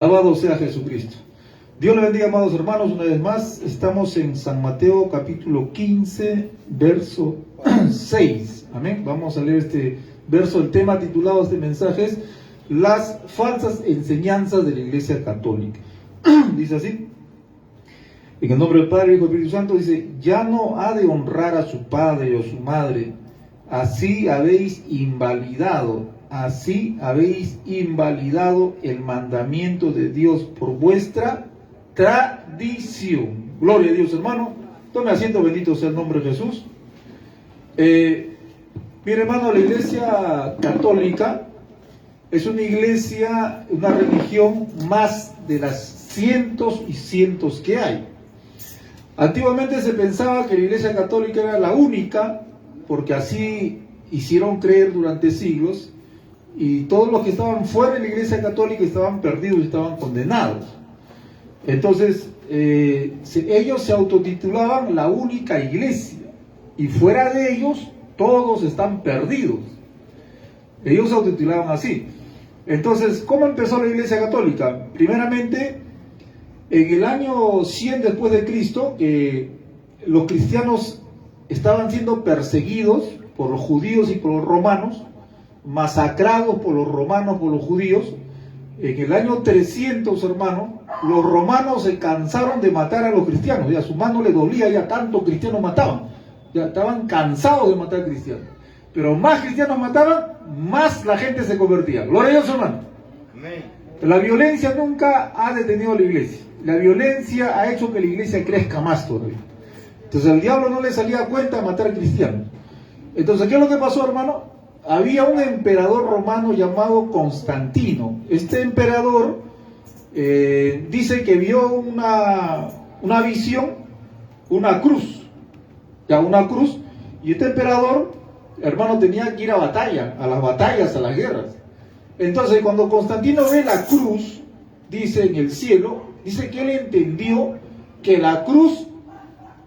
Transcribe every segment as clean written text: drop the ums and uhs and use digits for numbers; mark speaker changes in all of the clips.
Speaker 1: Alabado sea Jesucristo. Dios le bendiga, amados hermanos, una vez más. Estamos en San Mateo capítulo 15, verso 6. Amén. Vamos a leer este verso. El tema titulado de este mensaje es las falsas enseñanzas de la Iglesia Católica. Dice así. En el nombre del Padre, Hijo y Espíritu Santo, dice: ya no ha de honrar a su padre o su madre, así habéis invalidado el mandamiento de Dios por vuestra tradición. Gloria a Dios, hermano. Tome asiento, bendito sea el nombre de Jesús. Mire, hermano, la Iglesia Católica es una iglesia, una religión más de las cientos y cientos que hay. Antiguamente se pensaba que la Iglesia Católica era la única, porque así hicieron creer durante siglos, y todos los que estaban fuera de la Iglesia Católica estaban perdidos, estaban condenados. Entonces, ellos se autotitulaban la única iglesia, y fuera de ellos todos están perdidos. Ellos se autotitulaban así. Entonces, ¿cómo empezó la Iglesia Católica? Primeramente, en el año 100 después de Cristo, que los cristianos estaban siendo perseguidos por los judíos y por los romanos, masacrados por los romanos, por los judíos. En el año 300, hermano, los romanos se cansaron de matar a los cristianos, ya a su mano le dolía, ya tanto cristianos mataban, ya estaban cansados de matar cristianos, pero más cristianos mataban, más la gente se convertía. Gloria a Dios, hermano. Amén. La violencia nunca ha detenido a la iglesia, la violencia ha hecho que la iglesia crezca más todavía. Entonces al diablo no le salía a cuenta matar cristianos. Entonces, ¿qué es lo que pasó, hermano? Había un emperador romano llamado Constantino. Este emperador dice que vio una visión, una cruz, y este emperador, hermano, tenía que ir a batalla, a las batallas, a las guerras. Entonces, cuando Constantino ve la cruz, dice en el cielo, dice que él entendió que la cruz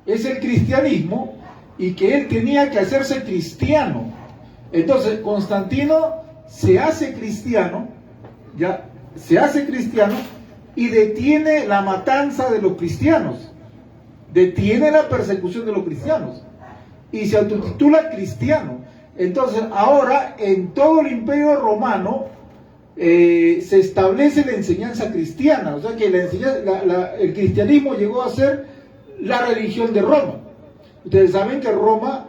Speaker 1: es el cristianismo y que él tenía que hacerse cristiano. Entonces Constantino se hace cristiano, y detiene la matanza de los cristianos, detiene la persecución de los cristianos y se autotitula cristiano. Entonces ahora en todo el imperio romano se establece la enseñanza cristiana, o sea que el cristianismo llegó a ser la religión de Roma. Ustedes saben que Roma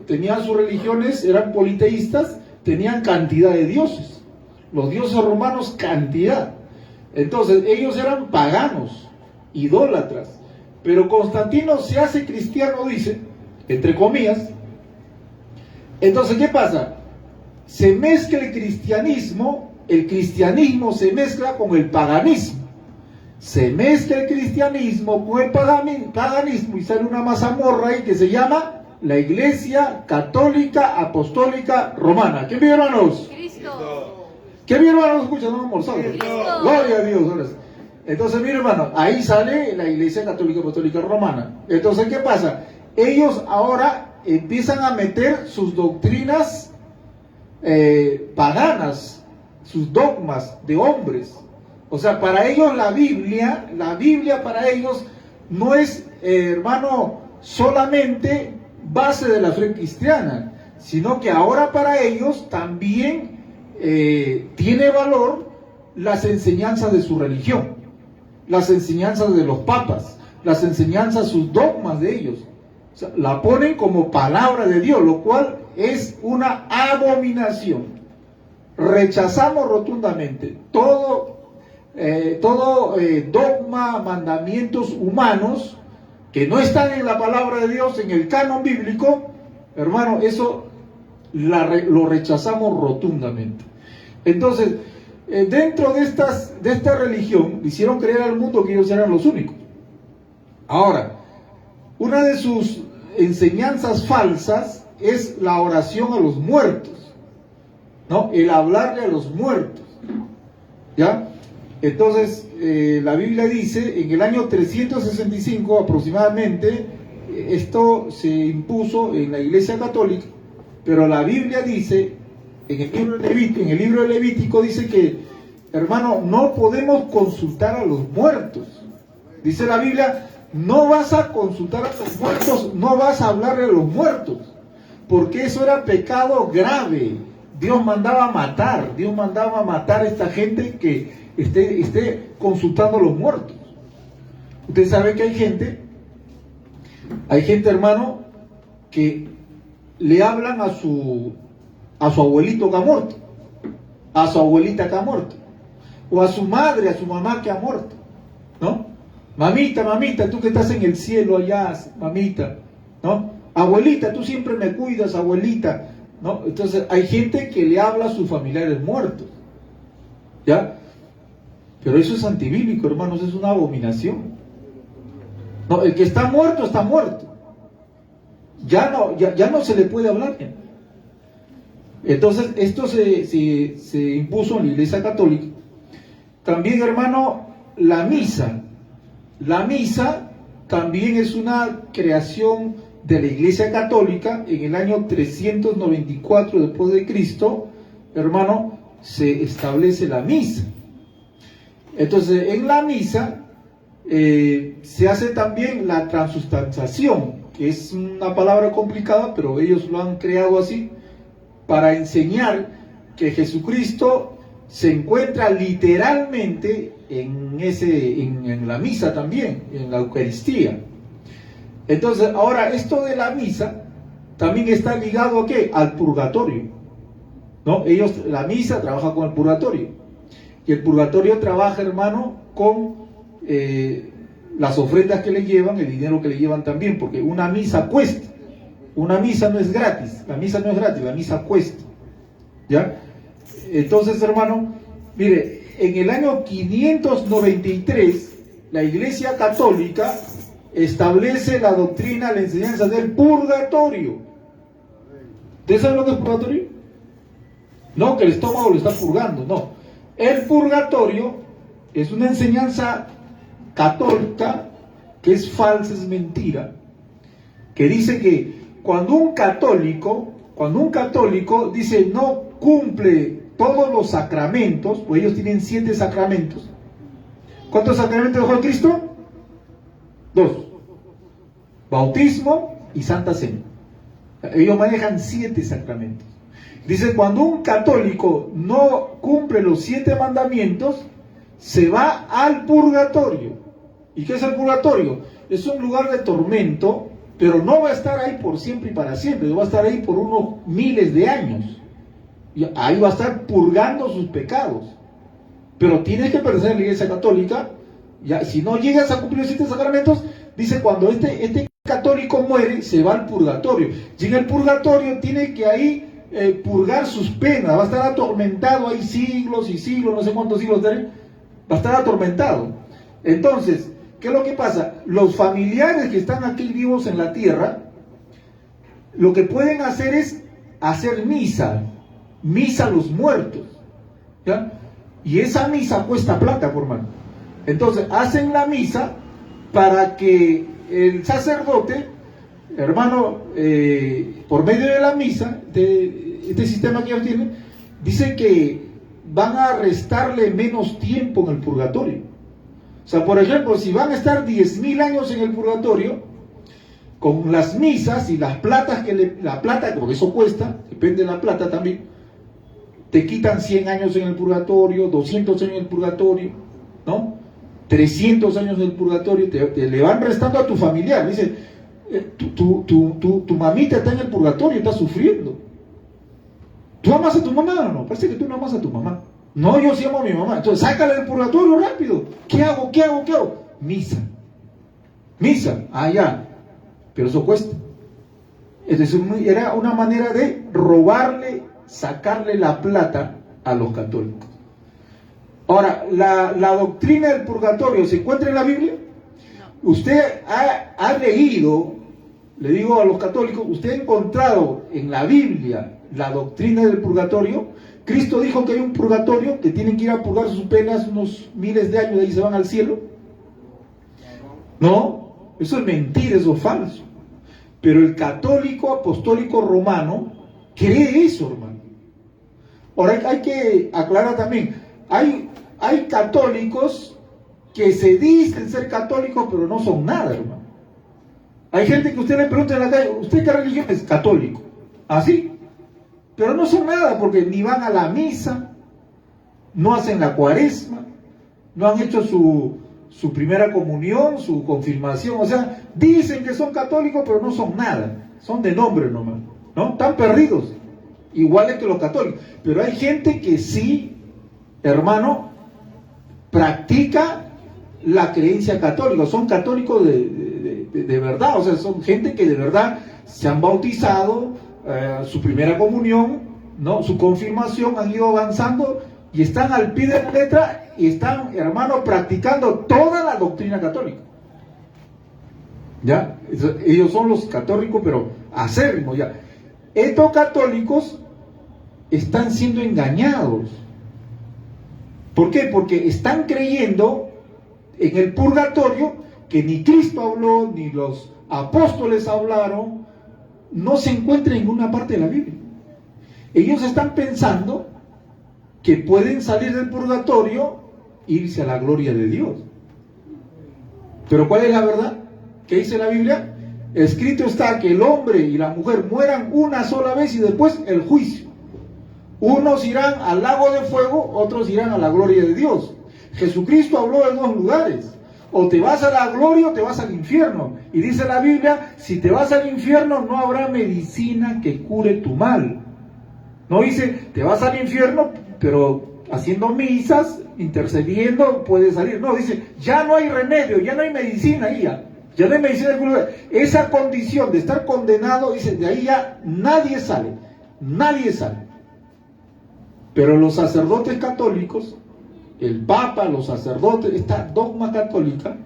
Speaker 1: tenían sus religiones, eran politeístas, tenían cantidad de dioses. Los dioses romanos, cantidad. Entonces, ellos eran paganos, idólatras. Pero Constantino se hace cristiano, dice, entre comillas. Entonces, ¿qué pasa? Se mezcla el cristianismo se mezcla con el paganismo. Se mezcla el cristianismo con el paganismo y sale una mazamorra ahí que se llama la Iglesia Católica Apostólica Romana. ¿Quién vive, hermanos? Cristo. ¿Quién vive, hermanos? Escucha, no hemos almorzado. Gloria a Dios. Entonces, mire, hermano, ahí sale la Iglesia Católica Apostólica Romana. Entonces, ¿qué pasa? Ellos ahora empiezan a meter sus doctrinas paganas, sus dogmas de hombres. O sea, para ellos la Biblia para ellos no es, hermano, solamente base de la fe cristiana, sino que ahora para ellos también tiene valor las enseñanzas de su religión, las enseñanzas de los papas, las enseñanzas, sus dogmas de ellos. O sea, la ponen como palabra de Dios, lo cual es una abominación. Rechazamos rotundamente todo dogma, mandamientos humanos que no están en la palabra de Dios, en el canon bíblico, hermano, eso lo rechazamos rotundamente. Entonces, dentro de esta religión, hicieron creer al mundo que ellos eran los únicos. Ahora, una de sus enseñanzas falsas es la oración a los muertos, ¿no? El hablarle a los muertos, ¿ya? Entonces, la Biblia dice, en el año 365 aproximadamente, esto se impuso en la Iglesia Católica, pero la Biblia dice, en el libro de Levítico dice que hermano, no podemos consultar a los muertos. Dice la Biblia, no vas a consultar a los muertos, no vas a hablarle a los muertos, porque eso era pecado grave. Dios mandaba matar a esta gente que esté consultando a los muertos. Usted sabe que hay gente, hermano, que le hablan a su abuelito que ha muerto, a su abuelita que ha muerto, o a su madre, a su mamá que ha muerto, ¿no? Mamita, tú que estás en el cielo allá, mamita, ¿no? Abuelita, tú siempre me cuidas, abuelita, ¿no? Entonces hay gente que le habla a sus familiares muertos, ¿ya? Pero eso es antibíblico, hermanos, es una abominación. No, el que está muerto, está muerto. Ya no se le puede hablar. Entonces, esto se impuso en la Iglesia Católica. También, hermano, la misa. La misa también es una creación de la Iglesia Católica. En el año 394 después de Cristo, hermano, se establece la misa. Entonces, en la misa se hace también la transustanciación, que es una palabra complicada, pero ellos lo han creado así, para enseñar que Jesucristo se encuentra literalmente en la misa también, en la Eucaristía. Entonces, ahora, esto de la misa también está ligado ¿a qué? Al purgatorio, ¿no? La misa trabaja con el purgatorio, y el purgatorio trabaja, hermano, con las ofrendas que le llevan, el dinero que le llevan también, porque una misa cuesta. Una misa no es gratis, la misa cuesta, ¿ya? Entonces, hermano, mire, en el año 593, la Iglesia Católica establece la doctrina, la enseñanza del purgatorio. ¿Ustedes saben lo que es purgatorio? No, que el estómago lo está purgando, no. El purgatorio es una enseñanza católica que es falsa, es mentira, que dice que cuando un católico dice no cumple todos los sacramentos, pues ellos tienen 7 sacramentos. ¿Cuántos sacramentos dejó Cristo? 2: bautismo y Santa Cena. Ellos manejan 7 sacramentos. Dice, cuando un católico no cumple los 7 mandamientos, se va al purgatorio. ¿Y qué es el purgatorio? Es un lugar de tormento, pero no va a estar ahí por siempre y para siempre, va a estar ahí por unos miles de años. Y ahí va a estar purgando sus pecados. Pero tienes que pertenecer a la Iglesia Católica. Ya, si no llegas a cumplir los 7 sacramentos, dice, cuando este católico muere, se va al purgatorio. Y en el purgatorio tiene que ahí purgar sus penas, va a estar atormentado ahí siglos y siglos, no sé cuántos siglos va a estar atormentado. Entonces, ¿qué es lo que pasa? Los familiares que están aquí vivos en la tierra, lo que pueden hacer es hacer misa a los muertos, ¿ya? Y esa misa cuesta plata, por hermano. Entonces, hacen la misa para que el sacerdote, hermano, por medio de la misa, de este sistema que ellos tienen, dice que van a restarle menos tiempo en el purgatorio. O sea, por ejemplo, si van a estar 10.000 años en el purgatorio, con las misas y las platas la plata, porque eso cuesta, depende de la plata también, te quitan 100 años en el purgatorio, 200 años en el purgatorio, ¿no? 300 años en el purgatorio, te le van restando a tu familiar. Dice, tu mamita está en el purgatorio, está sufriendo. ¿Tú amas a tu mamá o no? Parece que tú no amas a tu mamá. No, yo sí amo a mi mamá. Entonces, sácala del purgatorio rápido. ¿Qué hago? Misa. Ah, ya. Pero eso cuesta. Entonces, era una manera de robarle, sacarle la plata a los católicos. Ahora, la doctrina del purgatorio, ¿se encuentra en la Biblia? Usted ha leído, le digo a los católicos, usted ha encontrado en la Biblia la doctrina del purgatorio. Cristo dijo que hay un purgatorio, que tienen que ir a purgar sus penas unos miles de años y ahí se van al cielo. No, eso es mentira, eso es falso. Pero el católico apostólico romano cree eso, hermano. Ahora hay que aclarar también, hay hay católicos que se dicen ser católicos, pero no son nada, hermano. Hay gente que usted le pregunta en la calle, ¿usted qué religión es? Católico. ¿Así? Pero no son nada, porque ni van a la misa, no hacen la cuaresma, no han hecho su primera comunión, su confirmación. O sea, dicen que son católicos, pero no son nada. Son de nombre nomás, ¿no? Están perdidos, iguales que los católicos. Pero hay gente que sí, hermano, practica la creencia católica. Son católicos de verdad. O sea, son gente que de verdad se han bautizado, su primera comunión, ¿no? Su confirmación, han ido avanzando y están al pie de la letra y están, hermano, practicando toda la doctrina católica. ¿Ya? Ellos son los católicos, pero acérrimos, ya. Estos católicos están siendo engañados. ¿Por qué? Porque están creyendo en el purgatorio que ni Cristo habló, ni los apóstoles hablaron, no se encuentra en ninguna parte de la Biblia. Ellos están pensando que pueden salir del purgatorio e irse a la gloria de Dios. Pero ¿cuál es la verdad? ¿Qué dice la Biblia? Escrito está que el hombre y la mujer mueran una sola vez y después el juicio. Unos irán al lago de fuego, otros irán a la gloria de Dios. Jesucristo habló de dos lugares. O te vas a la gloria o te vas al infierno. Y dice la Biblia, si te vas al infierno no habrá medicina que cure tu mal. No dice, te vas al infierno, pero haciendo misas, intercediendo, puedes salir. No, dice, ya no hay remedio, ya no hay medicina ahí ya. Ya no hay medicina que cure. Esa condición de estar condenado, dice, de ahí ya nadie sale. Nadie sale. Pero los sacerdotes católicos, el Papa, los sacerdotes, esta dogma católica,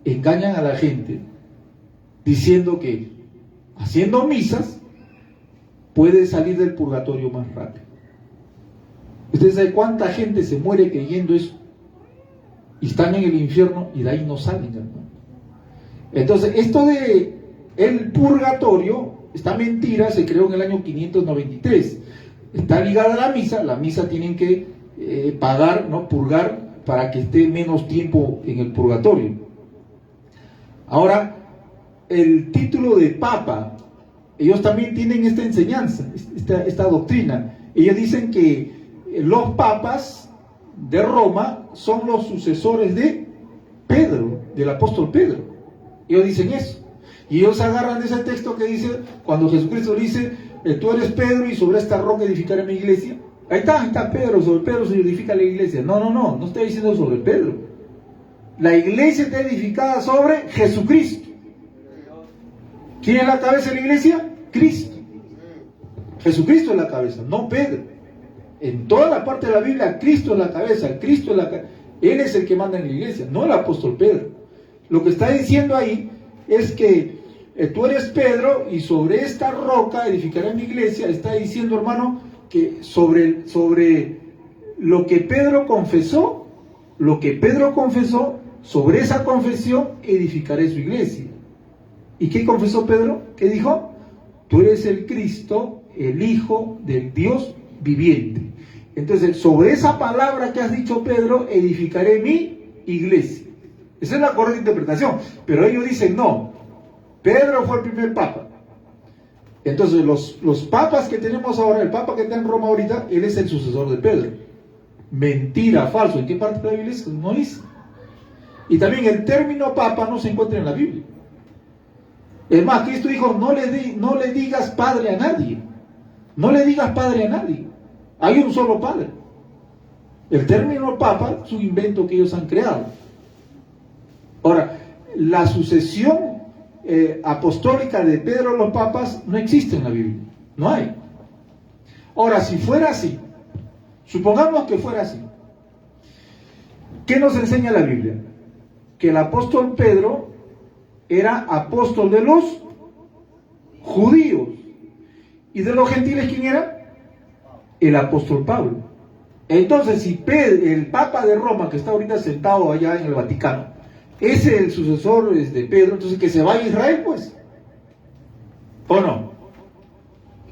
Speaker 1: engañan a la gente diciendo que haciendo misas puede salir del purgatorio más rápido. ¿Ustedes saben cuánta gente se muere creyendo eso? Y están en el infierno y de ahí no salen, hermano. Entonces, esto de el purgatorio, esta mentira se creó en el año 593. Está ligada a la misa tienen que pagar, ¿no? Purgar para que esté menos tiempo en el purgatorio. Ahora, el título de Papa, ellos también tienen esta enseñanza, esta doctrina. Ellos dicen que los papas de Roma son los sucesores de Pedro, del apóstol Pedro. Ellos dicen eso. Y ellos agarran ese texto que dice, cuando Jesucristo dice, tú eres Pedro y sobre esta roca edificaré mi iglesia. Ahí está Pedro, sobre Pedro se edifica la iglesia. No está diciendo sobre Pedro. La iglesia está edificada sobre Jesucristo. ¿Quién es la cabeza de la iglesia? Cristo. Jesucristo es la cabeza, no Pedro. En toda la parte de la Biblia, Cristo es la cabeza, Cristo es la cabeza. Él es el que manda en la iglesia, no el apóstol Pedro. Lo que está diciendo ahí es que tú eres Pedro y sobre esta roca edificaré mi iglesia. Está diciendo, hermano, que sobre lo que Pedro confesó, sobre esa confesión edificaré su iglesia. ¿Y qué confesó Pedro? ¿Qué dijo? Tú eres el Cristo, el Hijo del Dios viviente. Entonces, sobre esa palabra que has dicho, Pedro, edificaré mi iglesia. Esa es la correcta interpretación. Pero ellos dicen, no, Pedro fue el primer papa. Entonces, los papas que tenemos ahora, el papa que está en Roma ahorita, él es el sucesor de Pedro. Mentira, falso. ¿En qué parte de la Biblia es? No dice. Y también el término papa no se encuentra en la Biblia. Es más, Cristo dijo, no le digas padre a nadie. No le digas padre a nadie. Hay un solo padre. El término papa es un invento que ellos han creado. Ahora, la sucesión apostólica de Pedro a los papas no existe en la Biblia. No hay. Ahora, si fuera así, supongamos que fuera así, ¿qué nos enseña la Biblia? Que el apóstol Pedro era apóstol de los judíos. ¿Y de los gentiles quién era? El apóstol Pablo. Entonces, si el Papa de Roma, que está ahorita sentado allá en el Vaticano, es el sucesor de Pedro, entonces que se vaya a Israel, pues. ¿O no?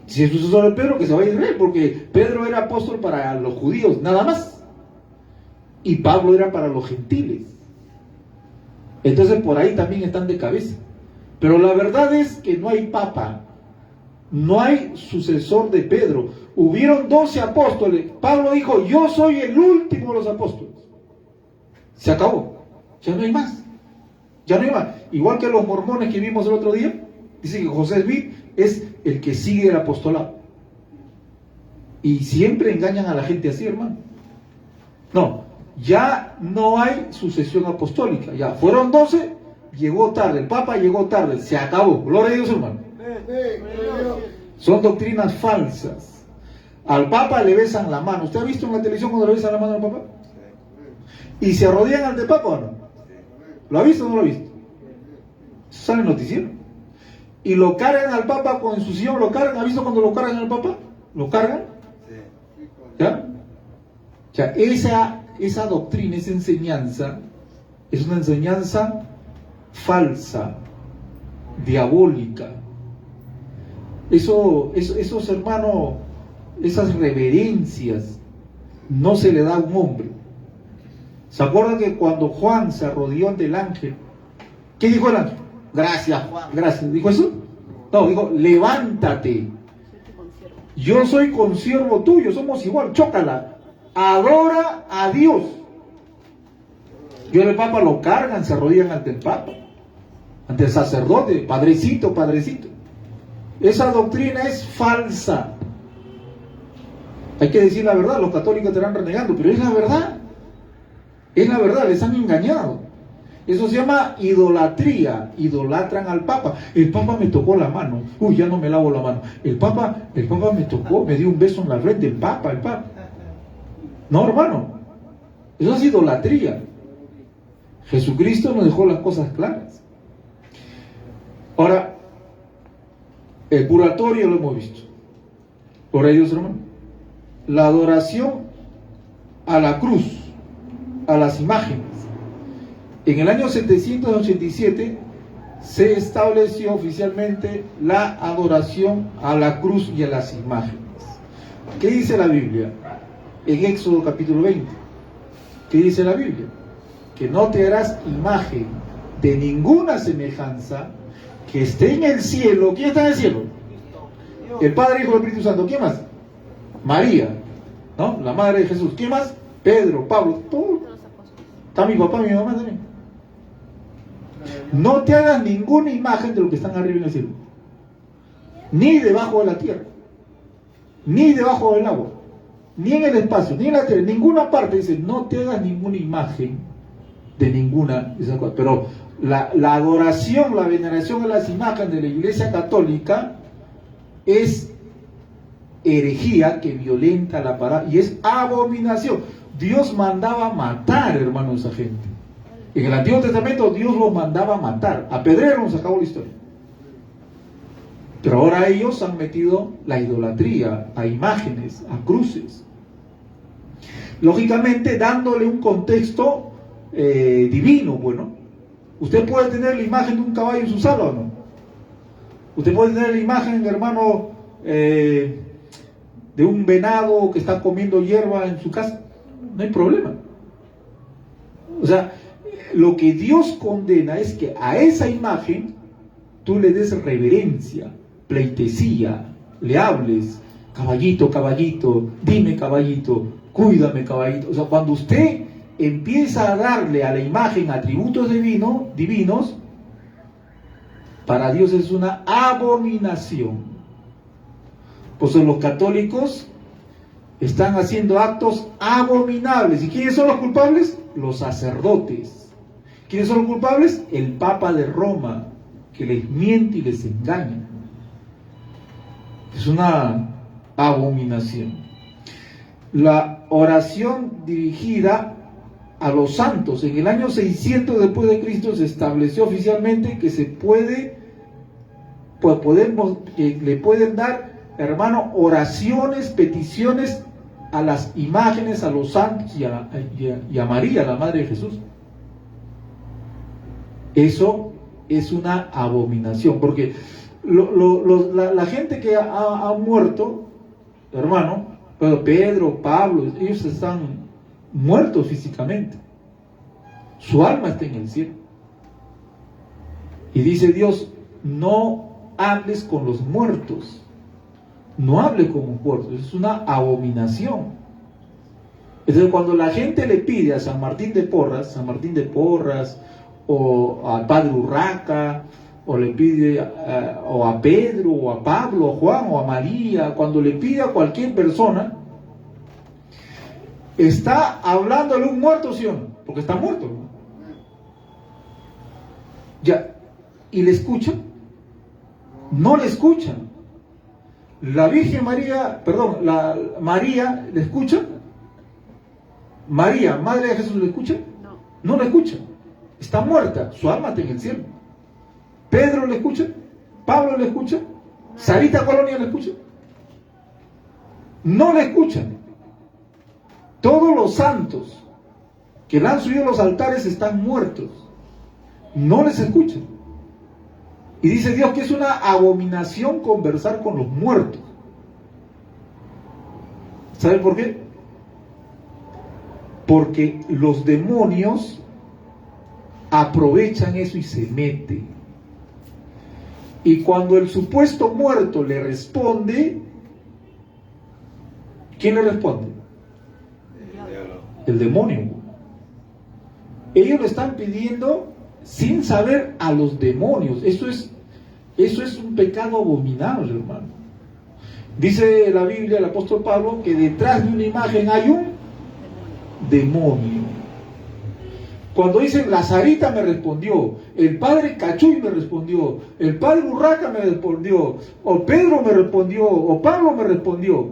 Speaker 1: Si es el sucesor de Pedro, que se vaya a Israel, porque Pedro era apóstol para los judíos, nada más. y Pablo era para los gentiles. Entonces por ahí también están de cabeza. Pero la verdad es que no hay papa, no hay sucesor de Pedro. Hubieron 12 apóstoles. Pablo dijo, yo soy el último de los apóstoles. Se acabó. Ya no hay más. Ya no hay más. Igual que los mormones que vimos el otro día, dice que José Smith es el que sigue el apostolado. Y siempre engañan a la gente así, hermano. No, ya no hay sucesión apostólica. Ya fueron 12, llegó tarde. El Papa llegó tarde. Se acabó. Gloria a Dios, hermano. Son doctrinas falsas. Al Papa le besan la mano. ¿Usted ha visto en la televisión cuando le besan la mano al Papa? ¿Y se arrodillan ante el Papa o no? ¿Lo ha visto o no lo ha visto? ¿Sale el noticiero? Y lo cargan al Papa con su sillón, lo cargan. ¿Ha visto cuando lo cargan al Papa? ¿Lo cargan? ¿Ya? O sea, esa doctrina, esa enseñanza, es una enseñanza falsa, diabólica. Esos hermanos, esas reverencias, no se le da a un hombre. ¿Se acuerdan que cuando Juan se arrodilló ante el ángel, qué dijo el ángel? Gracias, Juan, gracias. ¿Dijo eso? No, dijo, levántate. Yo soy consiervo tuyo, somos igual, chócala. Adora a Dios. Y ahora el Papa lo cargan, se arrodillan ante el Papa, ante el sacerdote, padrecito, padrecito. Esa doctrina es falsa. Hay que decir la verdad, los católicos estarán renegando, pero es la verdad. Es la verdad, les han engañado. Eso se llama idolatría. Idolatran al Papa. El Papa me tocó la mano. Uy, ya no me lavo la mano. El Papa me tocó, me dio un beso en la frente. El Papa. No, hermano. Eso es idolatría. Jesucristo nos dejó las cosas claras. Ahora, el purgatorio lo hemos visto. Por ellos, hermano. La adoración a la cruz, a las imágenes. En el año 787 se estableció oficialmente la adoración a la cruz y a las imágenes. ¿Qué dice la Biblia? En Éxodo capítulo 20. ¿Qué dice la Biblia? Que no te harás imagen de ninguna semejanza que esté en el cielo. ¿Quién está en el cielo? El Padre, Hijo y el Espíritu Santo. ¿Quién más? María, ¿no? La madre de Jesús. ¿Quién más? Pedro, Pablo, todo. Está mi papá, mi mamá también. No te hagas ninguna imagen de lo que están arriba en el cielo, ni debajo de la tierra, ni debajo del agua, ni en el espacio, ni en la tierra, en ninguna parte. Dice, no te hagas ninguna imagen de ninguna de esas cosas. Pero la adoración, la veneración a las imágenes de la Iglesia Católica es herejía que violenta la palabra y es abominación. Dios mandaba matar, hermanos, a esa gente. En el Antiguo Testamento Dios los mandaba matar. A Pedrero se acabó la historia. Pero ahora ellos han metido la idolatría a imágenes, a cruces. Lógicamente dándole un contexto divino, bueno. Usted puede tener la imagen de un caballo en su sala o no. Usted puede tener la imagen, hermano, de un venado que está comiendo hierba en su casa. No hay problema. O sea, lo que Dios condena es que a esa imagen tú le des reverencia, pleitesía, le hables, caballito, caballito, dime caballito, cuídame caballito. O sea, cuando usted empieza a darle a la imagen atributos divinos, para Dios es una abominación. Pues los católicos están haciendo actos abominables. ¿Y quiénes son los culpables? Los sacerdotes. ¿Quiénes son los culpables? El Papa de Roma, que les miente y les engaña. Es una abominación. La oración dirigida a los santos. En el año 600 después de Cristo se estableció oficialmente que se puede, que le pueden dar, hermano, oraciones, peticiones a las imágenes, a los santos y a María, la Madre de Jesús. Eso es una abominación, porque la gente que ha muerto, hermano, Pedro, Pablo, ellos están muertos físicamente. Su alma está en el cielo. Y dice Dios, no hables con los muertos. No hable con los muertos. Es una abominación. Entonces, cuando la gente le pide a San Martín de Porras, o a Padre Urraca, o le pide o a Pedro, o a Pablo, o a Juan, o a María, cuando le pide a cualquier persona, está hablándole a un muerto, ¿sí o no? Porque está muerto, ¿no? Ya, ¿y le escuchan? No le escuchan. La Virgen María, perdón, la María, ¿le escucha? María, Madre de Jesús, ¿le escucha? No le escucha. Está muerta, su alma está en el cielo. Pedro le escucha, Pablo le escucha, Sarita Colonia le escucha. No le escuchan. Todos los santos que le han subido a los altares están muertos. No les escuchan. Y dice Dios que es una abominación conversar con los muertos. ¿Saben por qué? Porque los demonios aprovechan eso y se meten. Y cuando el supuesto muerto le responde, ¿quién le responde? El demonio. Ellos le están pidiendo sin saber a los demonios. Eso es un pecado abominable, hermano. Dice la Biblia, el apóstol Pablo, que detrás de una imagen hay un demonio. Cuando dicen la Sarita me respondió, el padre Cachuy me respondió, el padre Urraca me respondió, o Pedro me respondió, o Pablo me respondió,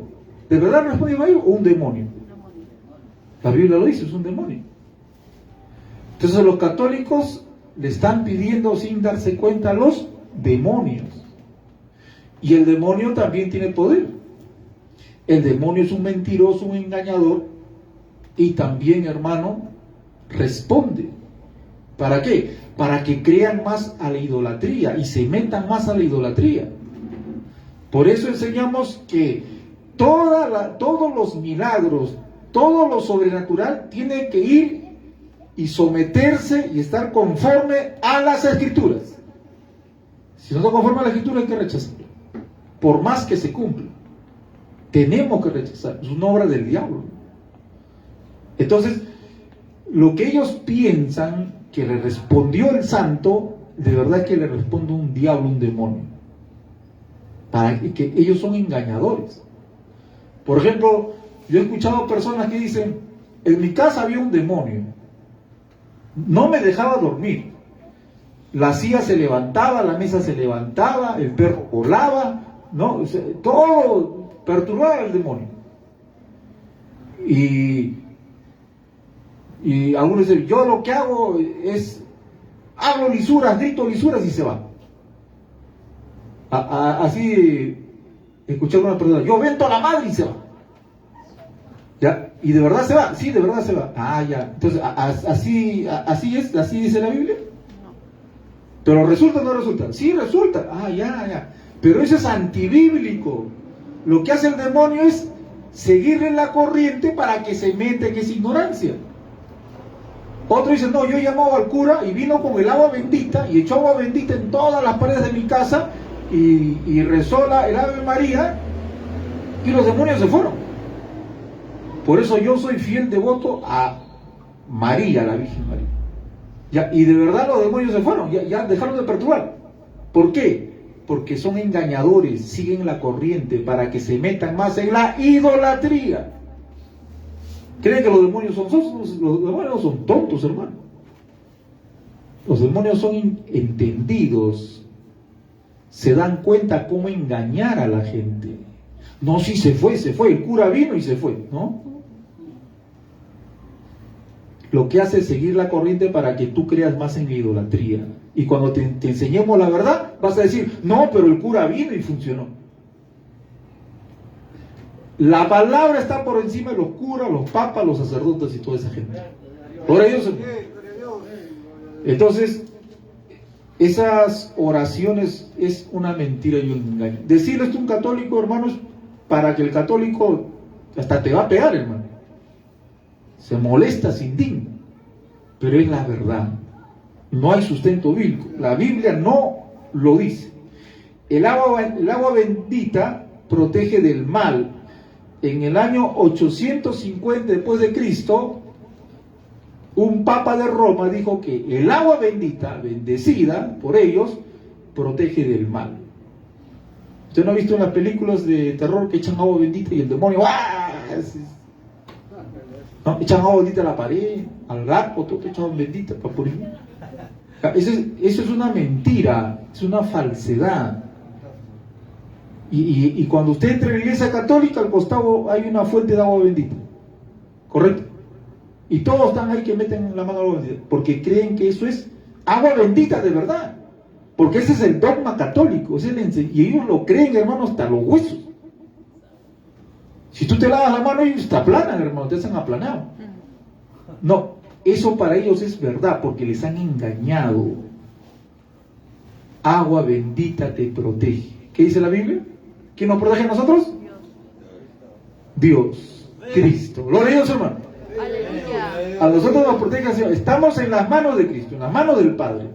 Speaker 1: ¿de verdad respondió a ellos o un demonio? La Biblia lo dice, es un demonio. Entonces los católicos le están pidiendo sin darse cuenta a los demonios. Y el demonio también tiene poder. El demonio es un mentiroso, un engañador, y también, hermano, responde. ¿Para qué? Para que crean más a la idolatría y se metan más a la idolatría. Por eso enseñamos que todos los milagros, todo lo sobrenatural tiene que ir y someterse y estar conforme a las Escrituras. Si no está conforme a la Escritura, hay que rechazarlo. Por más que se cumpla, tenemos que rechazar. Es una obra del diablo. Entonces, lo que ellos piensan que le respondió el santo, de verdad es que le responde un diablo, un demonio. Para que ellos son engañadores. Por ejemplo, yo he escuchado personas que dicen, en mi casa había un demonio, no me dejaba dormir, la silla se levantaba, la mesa se levantaba, el perro volaba, ¿no? O sea, todo perturbaba al demonio. Y algunos dicen, yo lo que hago es, hablo lisuras, grito lisuras y se va. Así escuché a una persona, yo vento a la madre y se va. ¿Ya? ¿Y de verdad se va? Sí, de verdad se va. Ah, ya. Entonces, así dice la Biblia. Pero ¿resulta o no resulta? Sí, resulta. Ah, ya. Pero eso es antibíblico. Lo que hace el demonio es seguirle la corriente para que se meta en esa ignorancia. Otro dice, no, yo llamaba al cura y vino con el agua bendita y echó agua bendita en todas las paredes de mi casa y rezó el Ave María y los demonios se fueron. Por eso yo soy fiel devoto a María, la Virgen María. Ya, y de verdad los demonios se fueron, ya dejaron de perturbar. ¿Por qué? Porque son engañadores, siguen la corriente para que se metan más en la idolatría. ¿Creen que los demonios son tontos? Los demonios son tontos, hermano. Los demonios son entendidos. Se dan cuenta cómo engañar a la gente. No, sí, se fue. El cura vino y se fue, ¿no? Lo que hace es seguir la corriente para que tú creas más en la idolatría. Y cuando te enseñemos la verdad, vas a decir, no, pero el cura vino y funcionó. La palabra está por encima de los curas, los papas, los sacerdotes y toda esa gente. Por ellos. Entonces, esas oraciones es una mentira y un engaño. Decirle esto a un católico, hermanos, para que el católico hasta te va a pegar, hermano. se molesta, se indigna, pero es la verdad. No hay sustento bíblico. La Biblia no lo dice. El agua bendita protege del mal. En el año 850 después de Cristo, un papa de Roma dijo que el agua bendita, bendecida por ellos, protege del mal. ¿Usted no ha visto en las películas de terror que echan agua bendita y el demonio ¿no? Echan agua bendita a la pared, al gato, todo echan agua bendita para purificar? Eso es una mentira, es una falsedad. Y cuando usted entra en la iglesia católica, al costado hay una fuente de agua bendita, ¿correcto? Y todos están ahí que meten la mano a agua bendita, porque creen que eso es agua bendita de verdad, porque ese es el dogma católico, y ellos lo creen, hermano, hasta los huesos. Si tú te lavas la mano, ellos te aplanan, hermano, te hacen aplanado. No, eso para ellos es verdad, porque les han engañado. Agua bendita te protege. ¿Qué dice la Biblia? ¿Quién nos protege a nosotros? Dios, Cristo. ¿Lo leímos, hermano? A nosotros nos protege el Señor. Estamos en las manos de Cristo, en las manos del Padre.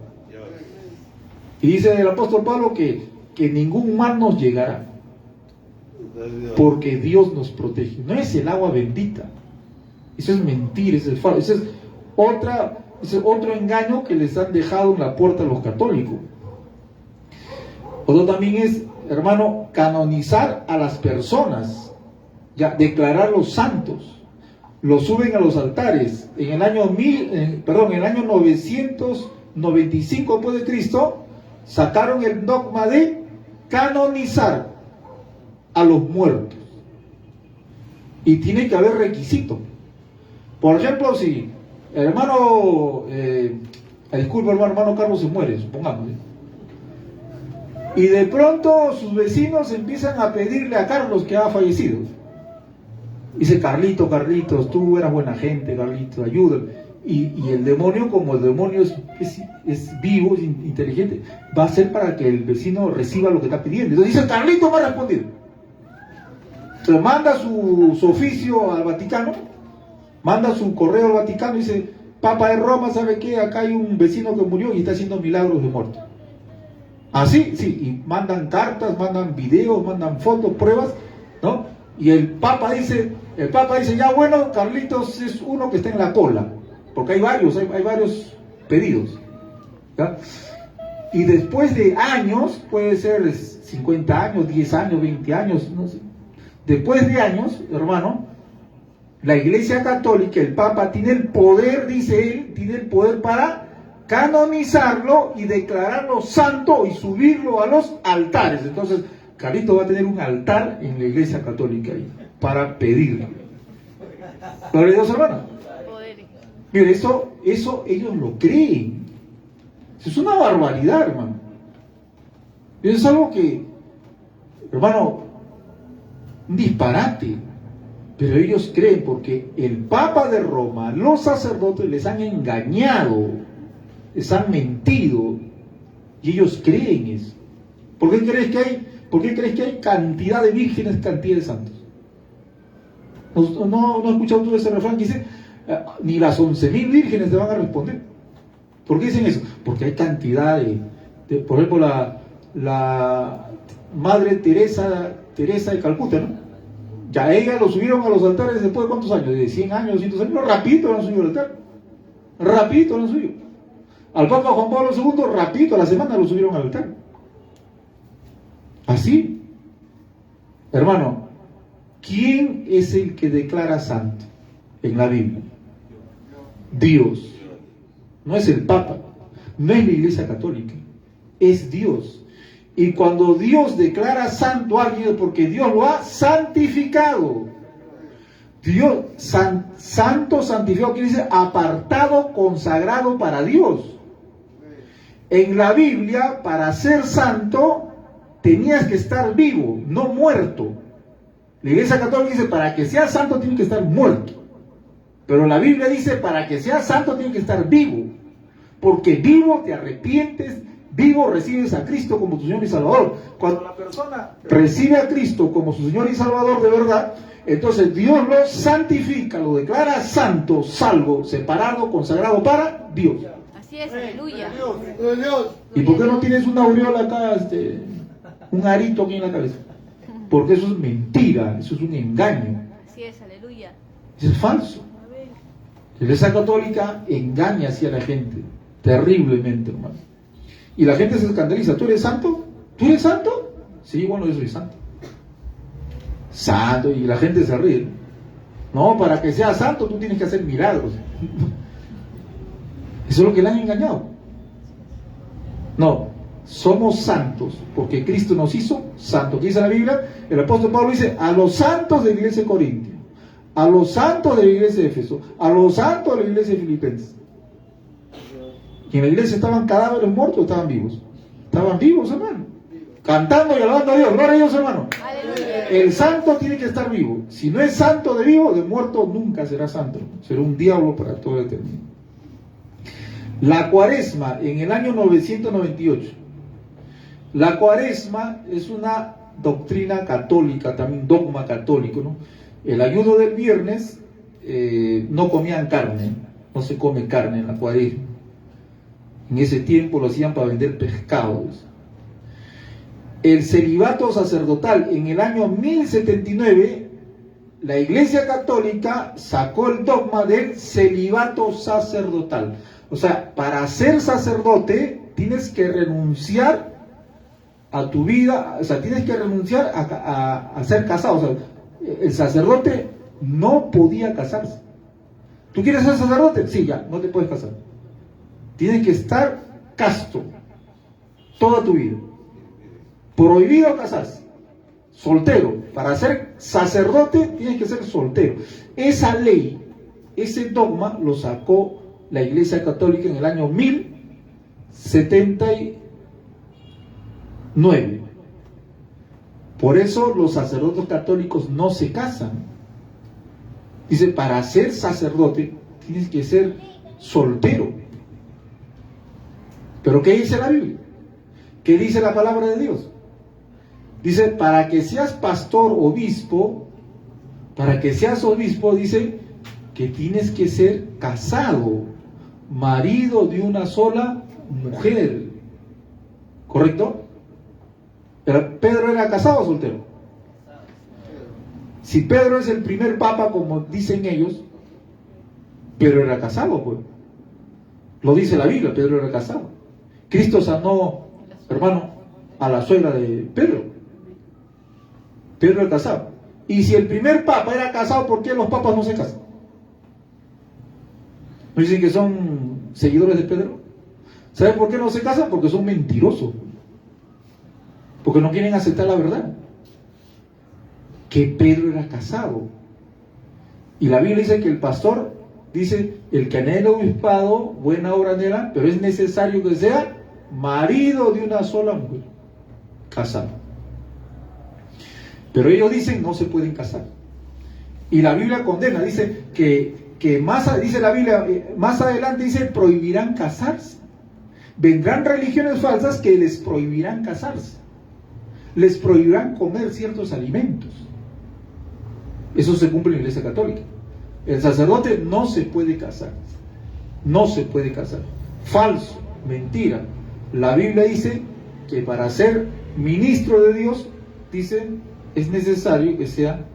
Speaker 1: Y dice el apóstol Pablo que ningún mal nos llegará, porque Dios nos protege. No es el agua bendita. Eso es mentira, eso es falso. Ese es otro engaño que les han dejado en la puerta a los católicos. Otro también es, hermano, canonizar a las personas, ya declararlos santos. Los suben a los altares. En el año 995 después de Cristo, sacaron el dogma de canonizar a los muertos. Y tiene que haber requisito. Por ejemplo, si el hermano, disculpa, hermano Carlos se muere, supongamos, y de pronto sus vecinos empiezan a pedirle a Carlos que ha fallecido. Dice: Carlitos, tú eras buena gente, Carlitos, ayuda. Y el demonio, como el demonio es vivo, es inteligente, va a hacer para que el vecino reciba lo que está pidiendo. Entonces dice: Carlitos va a responder. Entonces manda su oficio al Vaticano, manda su correo al Vaticano y dice: Papa de Roma, ¿sabe qué? Acá hay un vecino que murió y está haciendo milagros de muerte. Así, sí, y mandan cartas, mandan videos, mandan fotos, pruebas, ¿no? Y el Papa dice, ya bueno, Carlitos es uno que está en la cola, porque hay varios pedidos, ¿ya? Y después de años, puede ser 50 años, 10 años, 20 años, no sé, después de años, hermano, la Iglesia Católica, el Papa tiene el poder, dice él, tiene el poder para canonizarlo y declararlo santo y subirlo a los altares. Entonces, Carlito va a tener un altar en la Iglesia Católica ahí, para pedirlo. ¿Gloria a Dios, hermano? Mire, eso ellos lo creen. Eso es una barbaridad, hermano. Eso es algo que, hermano, un disparate. Pero ellos creen, porque el Papa de Roma, los sacerdotes les han engañado, les han mentido, y ellos creen eso. ¿Por qué crees que hay cantidad de vírgenes, cantidad de santos? ¿No has escuchado tú ese refrán que dice: ni las 11.000 vírgenes te van a responder? ¿Por qué dicen eso? Porque hay cantidad de por ejemplo, la Madre Teresa de Calcuta, ¿no? Ya ella lo subieron a los altares después de ¿cuántos años? De 100 años, 200 años, rapidito lo han subido al altar. Rapidito lo han subido. Al Papa Juan Pablo II, rapidito, a la semana lo subieron al altar. Así. Hermano, ¿quién es el que declara santo en la Biblia? Dios. No es el Papa, no es la Iglesia Católica, es Dios. Y cuando Dios declara santo a alguien es porque Dios lo ha santificado. Dios, santo, santificado, quiere decir apartado, consagrado para Dios. En la Biblia, para ser santo, tenías que estar vivo, no muerto. La Iglesia Católica dice: para que seas santo tiene que estar muerto. Pero la Biblia dice: para que seas santo tiene que estar vivo. Porque vivo te arrepientes, vivo recibes a Cristo como tu Señor y Salvador. Cuando la persona recibe a Cristo como su Señor y Salvador de verdad, Entonces Dios lo santifica, lo declara santo, salvo, separado, consagrado para Dios.
Speaker 2: Así es, aleluya.
Speaker 1: ¿Y por qué no tienes una aureola acá, un arito aquí en la cabeza? Porque eso es mentira, eso es un engaño.
Speaker 2: Así es, aleluya.
Speaker 1: Eso es falso. La Iglesia Católica engaña así a la gente, terriblemente, hermano. Y la gente se escandaliza. ¿Tú eres santo? ¿Tú eres santo? Sí, bueno, yo soy santo. Santo, y la gente se ríe. No, para que seas santo tú tienes que hacer milagros. Eso es lo que le han engañado. No, somos santos porque Cristo nos hizo santos. ¿Qué dice la Biblia? El apóstol Pablo dice: a los santos de la iglesia de Corintia, a los santos de la iglesia de Éfeso, a los santos de la iglesia de Filipenses. Y en la iglesia estaban cadáveres muertos, estaban vivos. Estaban vivos, hermano. Cantando y alabando a Dios. Gloria a Dios, hermano.
Speaker 2: Aleluya.
Speaker 1: El santo tiene que estar vivo. Si no es santo de vivo, de muerto nunca será santo. Será un diablo para toda la eternidad. La cuaresma en el año 998. La cuaresma es una doctrina católica, también dogma católico, ¿no? El ayuno del viernes no comían carne, no se come carne en la cuaresma. En ese tiempo lo hacían para vender pescados. El celibato sacerdotal en el año 1079, la Iglesia Católica sacó el dogma del celibato sacerdotal. O sea, para ser sacerdote tienes que renunciar a tu vida, o sea, tienes que renunciar a ser casado. O sea, el sacerdote no podía casarse. ¿Tú quieres ser sacerdote? Sí, ya, no te puedes casar. Tienes que estar casto toda tu vida. Prohibido casarse. Soltero. Para ser sacerdote tienes que ser soltero. Esa ley, ese dogma lo sacó la Iglesia Católica en el año 1079. Por eso los sacerdotes católicos no se casan. Dice, para ser sacerdote tienes que ser soltero. ¿Pero qué dice la Biblia? ¿Qué dice la palabra de Dios? Dice, para que seas pastor, obispo, dice que tienes que ser casado, marido de una sola mujer. ¿Correcto? Pero Pedro era casado o soltero. Si Pedro es el primer papa, como dicen ellos, Pedro era casado, pues. Lo dice la Biblia, Pedro era casado. Cristo sanó, hermano, a la suegra de Pedro. Pedro era casado. Y si el primer papa era casado, ¿por qué los papas no se casan? ¿No dicen que son seguidores de Pedro? ¿Saben por qué no se casan? Porque son mentirosos. Porque no quieren aceptar la verdad. Que Pedro era casado. Y la Biblia dice que el pastor dice: el que anhela obispado, buena obra anhela, pero es necesario que sea marido de una sola mujer, casado. Pero ellos dicen no se pueden casar. Y la Biblia condena, dice que más, dice la Biblia, más adelante dice, prohibirán casarse. Vendrán religiones falsas que les prohibirán casarse. Les prohibirán comer ciertos alimentos. Eso se cumple en la Iglesia Católica. El sacerdote no se puede casar. No se puede casar. Falso, mentira. La Biblia dice que para ser ministro de Dios, dice, es necesario que sea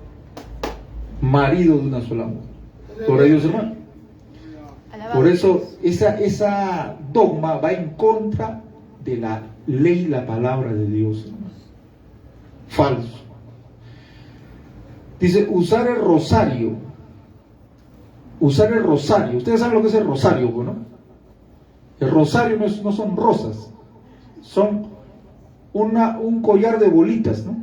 Speaker 1: marido de una sola mujer. Gloria a Dios, hermano. Por eso esa dogma va en contra de la ley, la palabra de Dios, hermano. Falso. Dice, usar el rosario. Usar el rosario. Ustedes saben lo que es el rosario, ¿no? El rosario no son rosas. Son un collar de bolitas, ¿no?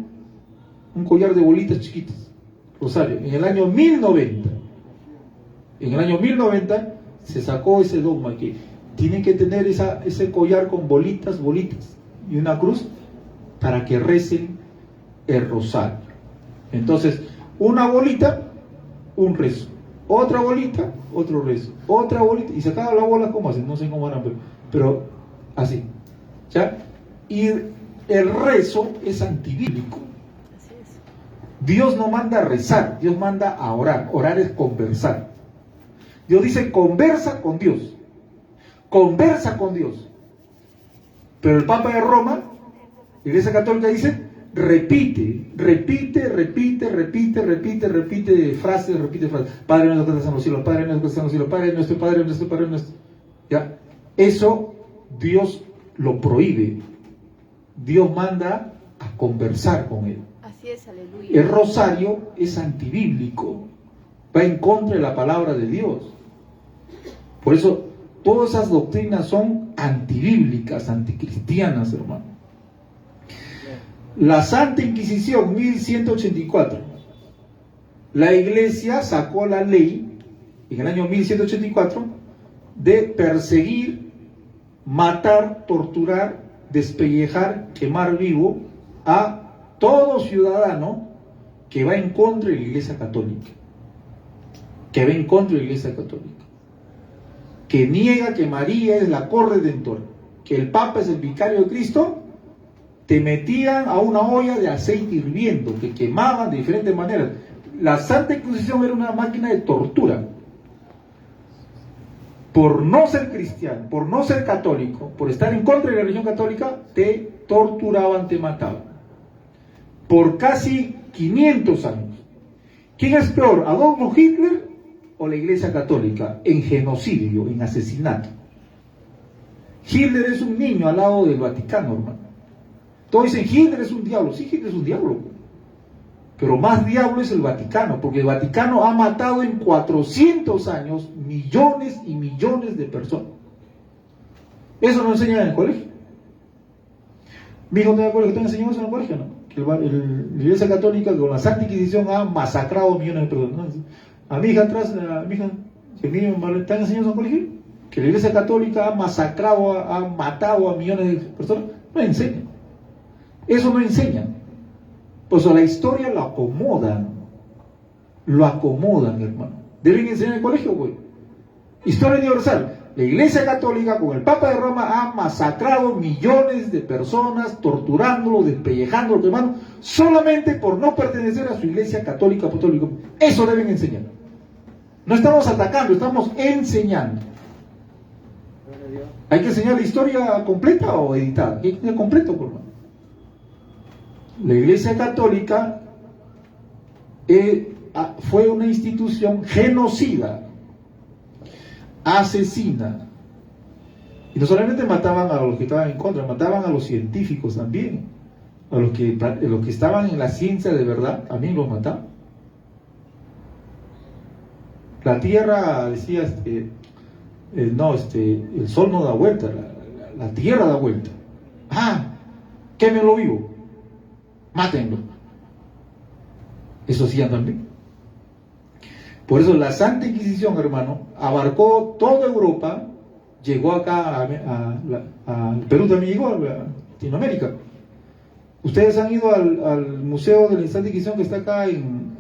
Speaker 1: Un collar de bolitas chiquitas. Rosario. En el año 1090. En el año 1090 se sacó ese dogma que tienen que tener ese collar con bolitas y una cruz para que recen el rosario. Entonces, una bolita, un rezo. Otra bolita, otro rezo. Otra bolita, y se acaban las bolas, ¿cómo hacen? No sé cómo harán, pero así. ¿Ya? Y el rezo es antibíblico. Dios no manda a rezar, Dios manda a orar. Orar es conversar. Dios dice, conversa con Dios. Conversa con Dios. Pero el Papa de Roma, la Iglesia Católica dice, repite frases. Padre nuestro que estás en los cielos, Padre nuestro que estás en los cielos, Padre nuestro, Padre nuestro, Padre nuestro. ¿Ya? Eso Dios lo prohíbe. Dios manda a conversar con Él.
Speaker 2: Así es, aleluya.
Speaker 1: El rosario es antibíblico, va en contra de la palabra de Dios. Por eso todas esas doctrinas son antibíblicas, anticristianas, hermano. La Santa Inquisición, 1184. La Iglesia sacó la ley en el año 1184 de perseguir, matar, torturar, despellejar, quemar vivo a todo ciudadano que va en contra de la Iglesia Católica. Que va en contra de la Iglesia Católica. Que niega que María es la corredentora, que el Papa es el vicario de Cristo. Te metían a una olla de aceite hirviendo, que quemaban de diferentes maneras. La Santa Inquisición era una máquina de tortura. Por no ser cristiano, por no ser católico, por estar en contra de la religión católica, te torturaban, te mataban. Por casi 500 años. ¿Quién es peor, Adolfo Hitler o la Iglesia Católica? En genocidio, en asesinato. Hitler es un niño al lado del Vaticano, hermano. Todos dicen, Hitler es un diablo. Sí, Hitler es un diablo. Pero más diablo es el Vaticano, porque el Vaticano ha matado en 400 años millones y millones de personas. Eso no enseñan en el colegio. Mi hijo no en el colegio, ¿te enseñado eso en el colegio? No. Que la Iglesia Católica con la Santa Inquisición ha masacrado millones de personas. A mi hija atrás, a mi hija, ¿te han enseñado eso en el colegio? Que la Iglesia Católica ha masacrado, ha matado a millones de personas. No enseñan. Eso no enseñan. Pues a la historia lo acomodan, hermano. Deben enseñar en el colegio, güey. Historia universal. La Iglesia Católica con el Papa de Roma ha masacrado millones de personas, torturándolo, despellejándolo, hermano, solamente por no pertenecer a su Iglesia Católica Apostólica. Eso deben enseñar. No estamos atacando, estamos enseñando. ¿Hay que enseñar la historia completa o editada? Hay que enseñar completo, por favor. La Iglesia Católica fue una institución genocida, asesina. Y no solamente mataban a los que estaban en contra, mataban a los científicos también. A los que estaban en la ciencia de verdad, también los mataban. La Tierra, decía, el Sol no da vuelta, la Tierra da vuelta. Quémenlo vivo. Mátenlo. Eso hacían también. Por eso la Santa Inquisición, hermano, abarcó toda Europa, llegó acá a Perú, también llegó a Latinoamérica. Ustedes han ido al Museo de la Santa Inquisición que está acá en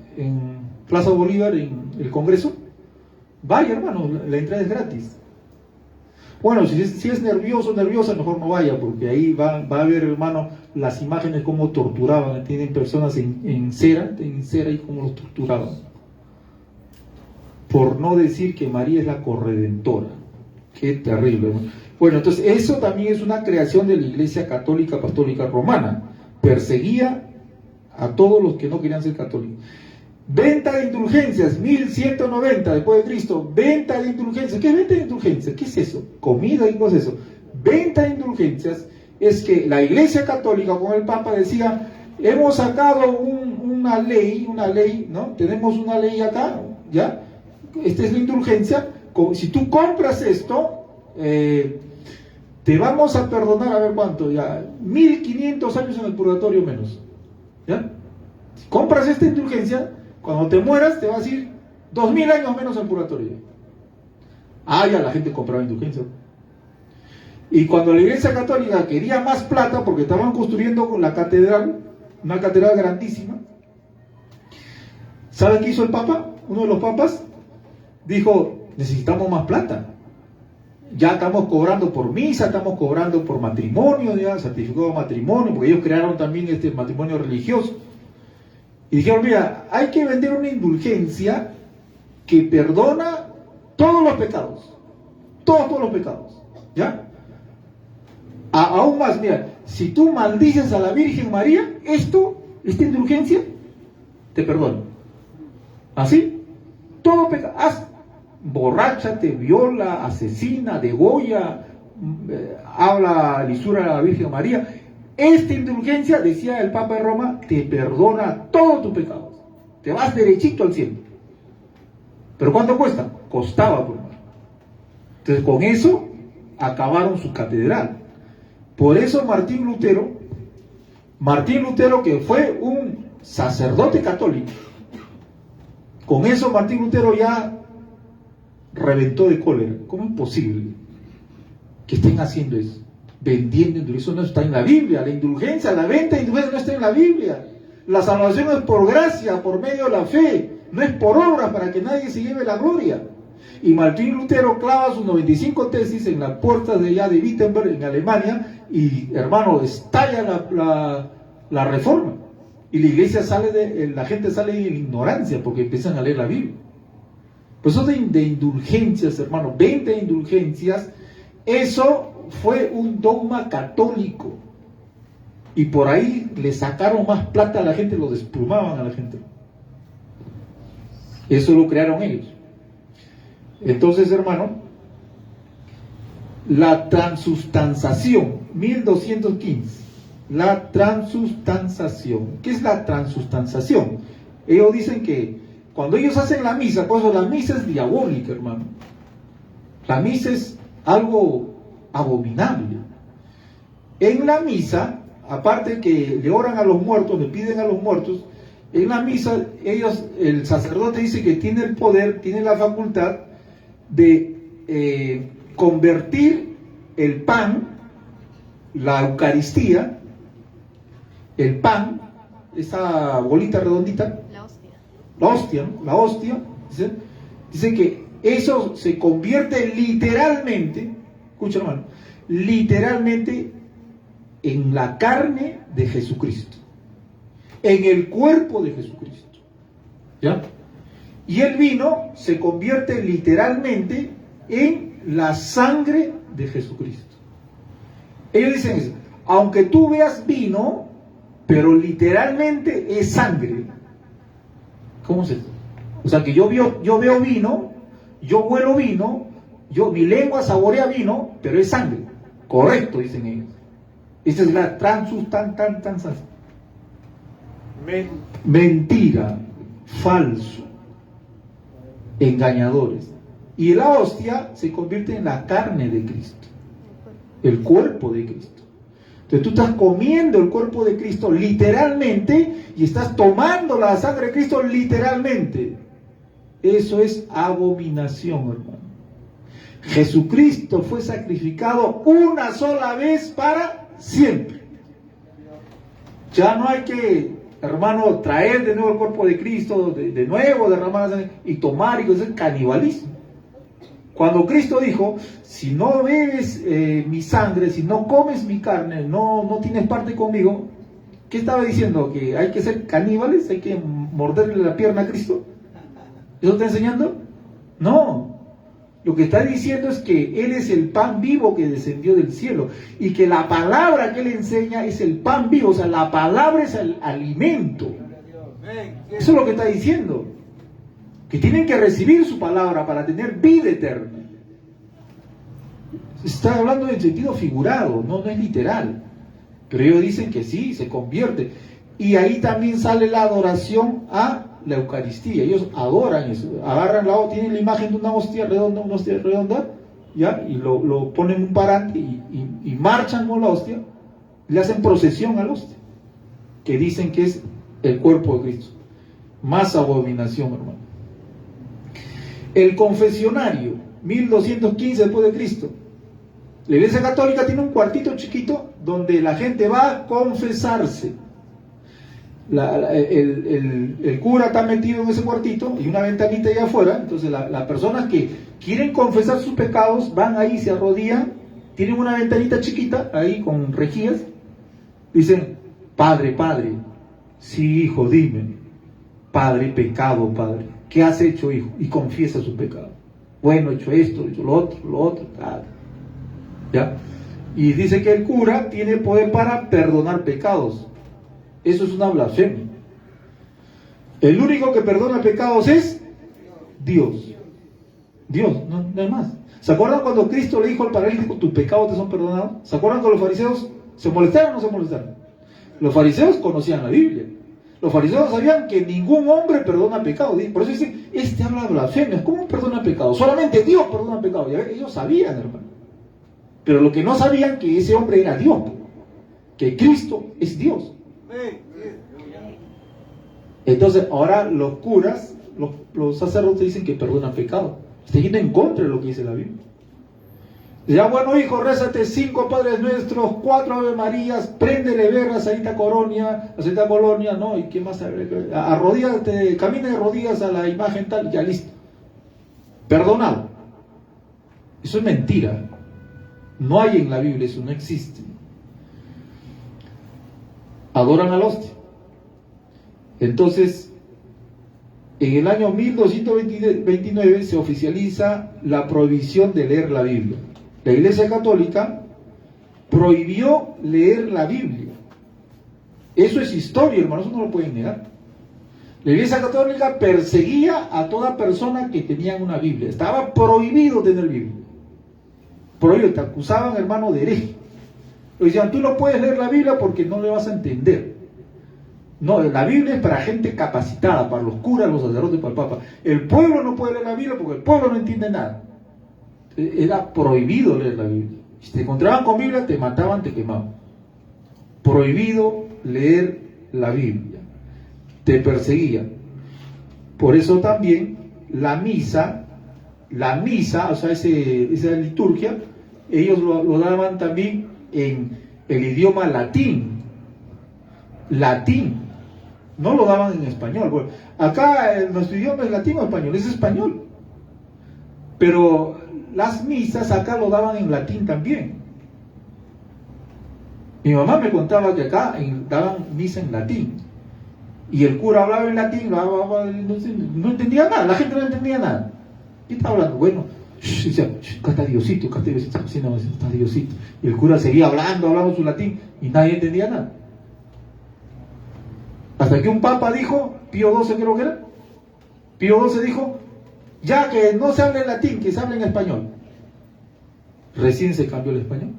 Speaker 1: Plaza Bolívar, en el Congreso. Vaya, hermano, la entrada es gratis. Bueno, si es nervioso, nerviosa, mejor no vaya, porque ahí va a ver, hermano, las imágenes cómo torturaban. Tienen personas en cera y cómo los torturaban. Por no decir que María es la corredentora. Qué terrible, hermano. Bueno, entonces eso también es una creación de la Iglesia Católica Apostólica Romana. Perseguía a todos los que no querían ser católicos. Venta de indulgencias, 1190 después de Cristo. Venta de indulgencias. ¿Qué es venta de indulgencias? ¿Qué es eso? Comida y cosas eso. Venta de indulgencias es que la Iglesia Católica con el Papa decía, hemos sacado una ley, ¿no? Tenemos una ley acá, ¿ya? Esta es la indulgencia. Si tú compras esto, te vamos a perdonar, a ver cuánto, ya, 1500 años en el purgatorio menos. ¿Ya? Si compras esta indulgencia, cuando te mueras te vas a ir 2000 años menos al purgatorio. Ya la gente compraba indulgencia. Y cuando la Iglesia Católica quería más plata, porque estaban construyendo la catedral, una catedral grandísima, ¿saben qué hizo el Papa? Uno de los papas dijo, necesitamos más plata. Ya estamos cobrando por misa, estamos cobrando por matrimonio, ya certificado de matrimonio, porque ellos crearon también este matrimonio religioso. Y dijeron, mira, hay que vender una indulgencia que perdona todos los pecados. Todos los pecados. ¿Ya? Aún más, mira, si tú maldices a la Virgen María, esta indulgencia, te perdona. ¿Así? Todo pecado. Borráchate, viola, asesina, degolla, habla lisura a la Virgen María. Esta indulgencia, decía el Papa de Roma, te perdona todos tus pecados. Te vas derechito al cielo. ¿Pero cuánto cuesta? Costaba, por favor. Entonces, con eso acabaron su catedral. Por eso Martín Lutero, que fue un sacerdote católico, con eso Martín Lutero ya reventó de cólera. ¿Cómo es posible que estén haciendo eso? Vendiendo indulgencia. Eso no está en la Biblia. La indulgencia, la venta de indulgencia no está en la Biblia. La salvación es por gracia, por medio de la fe, no es por obras para que nadie se lleve la gloria. Y Martín Lutero clava sus 95 tesis en las puertas de allá de Wittenberg, en Alemania, y hermano, estalla la reforma. Y la iglesia la gente sale en ignorancia porque empiezan a leer la Biblia. Pues eso de indulgencias, hermano, 20 indulgencias, eso fue un dogma católico. Y por ahí le sacaron más plata a la gente, lo desplumaban a la gente. Eso lo crearon ellos. Entonces, hermano, la transustanciación, 1215. La transustanciación. ¿Qué es la transustanciación? Ellos dicen que cuando ellos hacen la misa, por eso la misa es diabólica, hermano. La misa es algo abominable. En la misa, aparte que le oran a los muertos, le piden a los muertos, en la misa el sacerdote dice que tiene el poder, tiene la facultad de convertir el pan, la Eucaristía, el pan, esa bolita redondita, la hostia, dice que eso se convierte literalmente, escucha hermano, literalmente en la carne de Jesucristo, en el cuerpo de Jesucristo, ¿ya? Y el vino se convierte literalmente en la sangre de Jesucristo. Ellos dicen eso, aunque tú veas vino, pero literalmente es sangre. ¿Cómo es eso? O sea que yo veo vino, yo huelo vino, mi lengua saborea vino, pero es sangre. Correcto, dicen ellos. Esa es la transustanciación. Mentira, falso, engañadores. Y la hostia se convierte en la carne de Cristo, el cuerpo de Cristo. Entonces tú estás comiendo el cuerpo de Cristo literalmente y estás tomando la sangre de Cristo literalmente. Eso es abominación, hermano. Jesucristo fue sacrificado una sola vez para siempre. Ya no hay que, hermano, traer de nuevo el cuerpo de Cristo, de nuevo derramar la sangre y tomar, y eso es canibalismo. Cuando Cristo dijo, si no bebes mi sangre, si no comes mi carne, no tienes parte conmigo, ¿qué estaba diciendo? ¿Que hay que ser caníbales? ¿Hay que morderle la pierna a Cristo? ¿Eso está enseñando? No. Lo que está diciendo es que Él es el pan vivo que descendió del cielo y que la palabra que Él enseña es el pan vivo, o sea, la palabra es el alimento. Eso es lo que está diciendo. Que tienen que recibir su palabra para tener vida eterna. Se está hablando en sentido figurado, no es literal. Pero ellos dicen que sí, se convierte. Y ahí también sale la adoración a la Eucaristía. Ellos adoran eso. Agarran tienen la imagen de una hostia redonda, ¿ya? Y lo ponen en un parante y marchan con la hostia. Le hacen procesión a la hostia, que dicen que es el cuerpo de Cristo. Más abominación, hermano. El confesionario, 1215 después de Cristo. La Iglesia Católica tiene un cuartito chiquito donde la gente va a confesarse. El cura está metido en ese cuartito y una ventanita allá afuera. Entonces las personas que quieren confesar sus pecados van ahí, se arrodillan, tienen una ventanita chiquita ahí con rejillas, dicen: Padre, sí, hijo, dime. Padre, pecado, Padre. ¿Qué has hecho, hijo? Y confiesa su pecado. Bueno, he hecho esto, he hecho lo otro, tal. ¿Ya? Y dice que el cura tiene poder para perdonar pecados. Eso es una blasfemia. El único que perdona pecados es Dios. Dios, no hay más. ¿Se acuerdan cuando Cristo le dijo al paralítico, tus pecados te son perdonados? ¿Se acuerdan que los fariseos se molestaron o no se molestaron? Los fariseos conocían la Biblia. Los fariseos sabían que ningún hombre perdona pecados. Por eso dicen, habla de blasfemias. ¿Cómo perdona pecados? Solamente Dios perdona pecados. Ellos sabían, hermano. Pero lo que no sabían que ese hombre era Dios. Que Cristo es Dios. Entonces, ahora los curas, los sacerdotes dicen que perdonan pecados. Está yendo en contra de lo que dice la Biblia. Ya, bueno, hijo, rézate 5 Padres Nuestros, 4 Ave Marías, préndele verga a Santa Colonia, ¿no? ¿Y qué más? Arrodíllate, camina de rodillas a la imagen tal, ya listo. Perdonado. Eso es mentira. No hay en la Biblia, eso no existe. Adoran al hostia. Entonces, en el año 1229 se oficializa la prohibición de leer la Biblia. La Iglesia Católica prohibió leer la Biblia. Eso es historia, hermano, eso no lo pueden negar. La Iglesia Católica perseguía a toda persona que tenía una Biblia. Estaba prohibido tener Biblia. Prohibido, te acusaban, hermano, de hereje. Le decían, tú no puedes leer la Biblia porque no le vas a entender. No, la Biblia es para gente capacitada, para los curas, los sacerdotes, para el Papa. El pueblo no puede leer la Biblia porque el pueblo no entiende nada. Era prohibido leer la Biblia. Si te encontraban con Biblia, te mataban, te quemaban. Prohibido leer la Biblia. Te perseguían. Por eso también la misa, o sea, esa liturgia, ellos lo daban también en el idioma latín. No lo daban en español. Bueno, acá nuestro idioma es latín o español, es español. Pero las misas acá lo daban en latín también. Mi mamá me contaba que acá daban misa en latín. Y el cura hablaba en latín, no entendía nada, la gente no entendía nada. ¿Qué está hablando? Bueno, decía, acá está Diosito, está Diosito. Y el cura seguía hablando su latín, y nadie entendía nada. Hasta que un papa dijo, Pío XII creo que era, Pío XII dijo, ya que no se habla en latín, que se hable en español. Recién se cambió el español.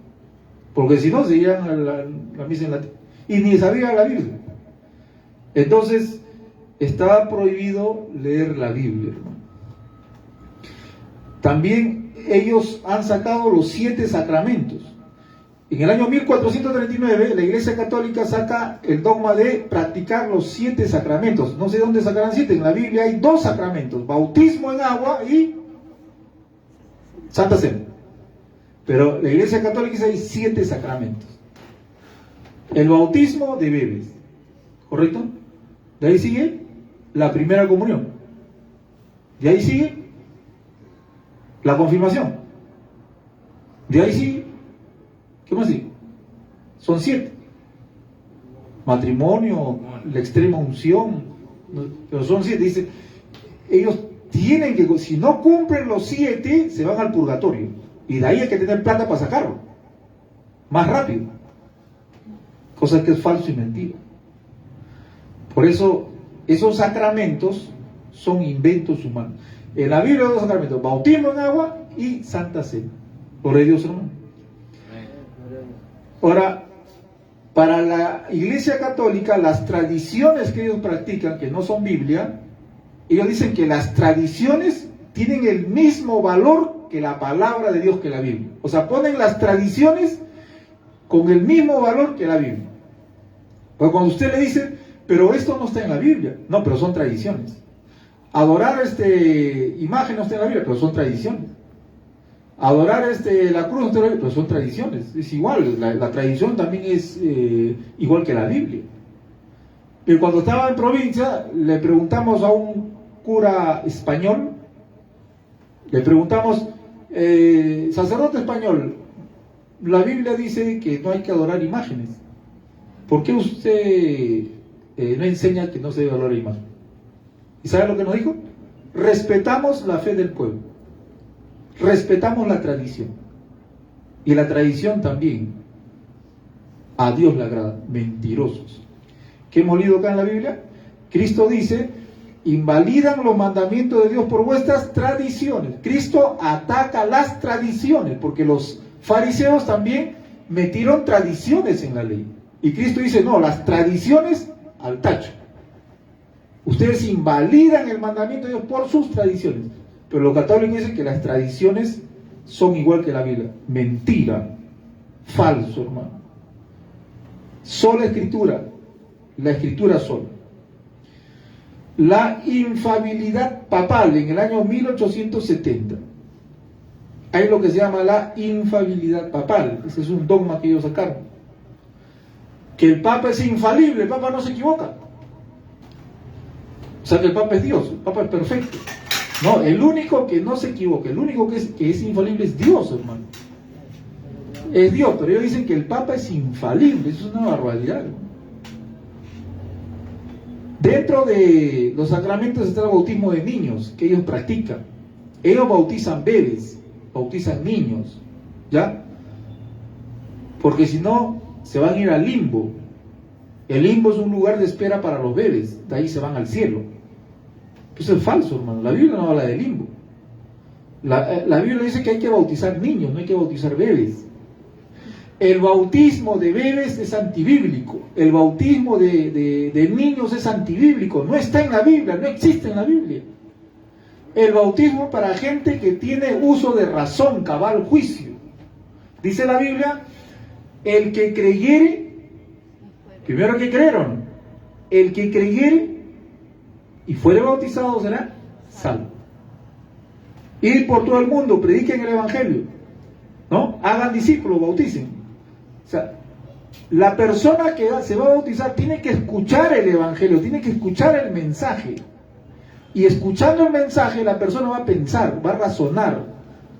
Speaker 1: Porque si no, seguían la misa en latín. Y ni sabía la Biblia. Entonces, estaba prohibido leer la Biblia, hermano. También ellos han sacado los 7 sacramentos. En el año 1439, la Iglesia Católica saca el dogma de practicar los 7 sacramentos. No sé dónde sacarán 7. En la Biblia hay 2 sacramentos: bautismo en agua y Santa Cena. Pero la Iglesia Católica dice hay 7 sacramentos. El bautismo de bebés, ¿correcto? De ahí sigue la primera comunión. De ahí sigue la confirmación. De ahí sigue, ¿qué más sigue? Son 7. Matrimonio, la extrema unción, pero son 7. Dice, ellos tienen que, si no cumplen los 7, se van al purgatorio. Y de ahí hay que tener plata para sacarlo. Más rápido. Cosa que es falso y mentira. Por eso, esos sacramentos son inventos humanos. En la Biblia hay 2 sacramentos: bautismo en agua y Santa Cena. Por Dios, hermano. Ahora, para la Iglesia Católica, las tradiciones que ellos practican, que no son Biblia, ellos dicen que las tradiciones tienen el mismo valor que la palabra de Dios, que la Biblia. O sea, ponen las tradiciones con el mismo valor que la Biblia. Porque cuando usted le dice, pero esto no está en la Biblia, no, pero son tradiciones. Adorar imagen no está en la Biblia, pero son tradiciones. Adorar la cruz no está en la Biblia, pero son tradiciones. Es igual, la tradición también es igual que la Biblia. Pero cuando estaba en provincia, le preguntamos a un cura español, le preguntamos, sacerdote español, la Biblia dice que no hay que adorar imágenes. ¿Por qué usted no enseña que no se debe adorar imágenes? ¿Y sabe lo que nos dijo? Respetamos la fe del pueblo. Respetamos la tradición. Y la tradición también a Dios le agrada. Mentirosos. ¿Qué hemos leído acá en la Biblia? Cristo dice: invalidan los mandamientos de Dios por vuestras tradiciones. Cristo ataca las tradiciones, porque los fariseos también metieron tradiciones en la ley. Y Cristo dice: no, las tradiciones al tacho. Ustedes invalidan el mandamiento de Dios por sus tradiciones. Pero los católicos dicen que las tradiciones son igual que la Biblia. Mentira. Falso, hermano. Sola escritura. La escritura sola. La infalibilidad papal en el año 1870. Hay lo que se llama la infalibilidad papal. Ese es un dogma que ellos sacaron. Que el Papa es infalible, el Papa no se equivoca. O sea que el Papa es Dios, el Papa es perfecto. No, el único que no se equivoca, el único que es infalible es Dios, hermano. Es Dios, pero ellos dicen que el Papa es infalible. Eso es una barbaridad, hermano. Dentro de los sacramentos está el bautismo de niños, que ellos practican. Ellos bautizan bebés, bautizan niños, ¿ya? Porque si no, se van a ir al limbo. El limbo es un lugar de espera para los bebés, de ahí se van al cielo. Eso es falso, hermano. La Biblia no habla de limbo. La Biblia dice que hay que bautizar niños, no hay que bautizar bebés. El bautismo de bebés es antibíblico. El bautismo de niños es antibíblico. No está en la Biblia, no existe en la Biblia. El bautismo para gente que tiene uso de razón, cabal, juicio. Dice la Biblia: el que creyere, primero que creyeron, el que creyere y fuere bautizado será salvo. Ir por todo el mundo, prediquen el Evangelio, ¿no? Hagan discípulos, bauticen. O sea, la persona que se va a bautizar tiene que escuchar el Evangelio, tiene que escuchar el mensaje. Y escuchando el mensaje, la persona va a pensar, va a razonar.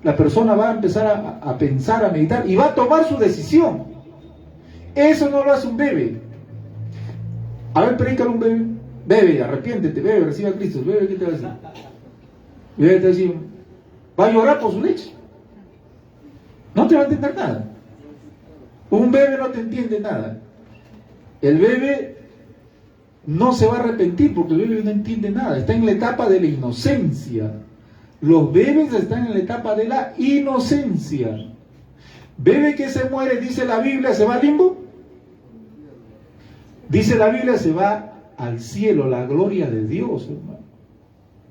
Speaker 1: La persona va a empezar a pensar, a meditar y va a tomar su decisión. Eso no lo hace un bebé. A ver, predícale a un bebé. Bebe, arrepiéntete, bebe, recibe a Cristo. Bebe, ¿qué te va a decir? Bebe, te va a decir, va a llorar por su leche. No te va a entender nada. Un bebé no te entiende nada. El bebé no se va a arrepentir porque el bebé no entiende nada. Está en la etapa de la inocencia. Los bebés están en la etapa de la inocencia. Bebé que se muere, dice la Biblia, ¿se va al limbo? Dice la Biblia, se va al cielo, la gloria de Dios, hermano.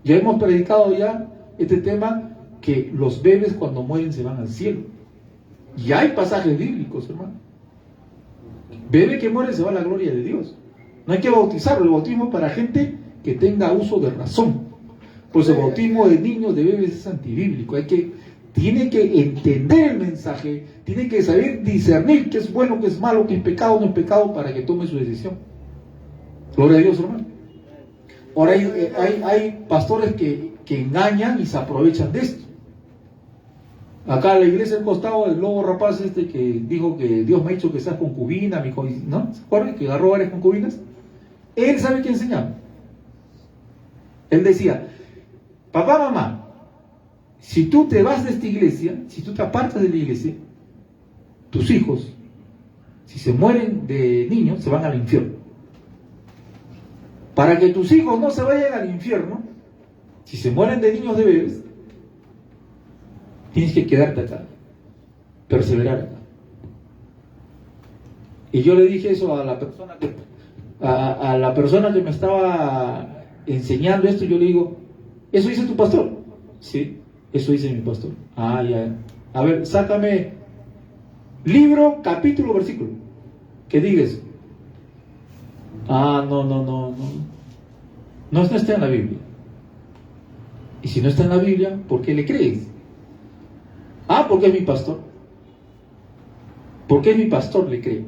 Speaker 1: Ya hemos predicado ya este tema, que los bebés cuando mueren se van al cielo. Y hay pasajes bíblicos, hermano. Bebé que muere se va a la gloria de Dios. No hay que bautizarlo. El bautismo es para gente que tenga uso de razón. Pues el bautismo de niños, de bebés, es antibíblico. Tiene que entender el mensaje, tiene que saber discernir qué es bueno, qué es malo, qué es pecado, no es pecado, para que tome su decisión. Gloria a Dios, hermano. Ahora hay pastores que engañan y se aprovechan de esto. Acá en la iglesia al costado, el lobo rapaz que dijo que Dios me ha hecho que seas concubina, ¿no? ¿Se acuerdan? Que agarró varias concubinas. Él sabe qué enseñaba. Él decía: papá, mamá, si tú te vas de esta iglesia, si tú te apartas de la iglesia, tus hijos, si se mueren de niños, se van al infierno. Para que tus hijos no se vayan al infierno, si se mueren de niños, de bebés, tienes que quedarte acá, perseverar acá. Y yo le dije eso a la persona que me estaba enseñando esto. Yo le digo: ¿eso dice tu pastor? Sí, eso dice mi pastor. Ah, ya. A ver, sácame libro, capítulo, versículo que diga eso. Ah, no está en la Biblia. Y si no está en la Biblia, ¿por qué le crees? Ah, porque es mi pastor. Porque es mi pastor, le creo.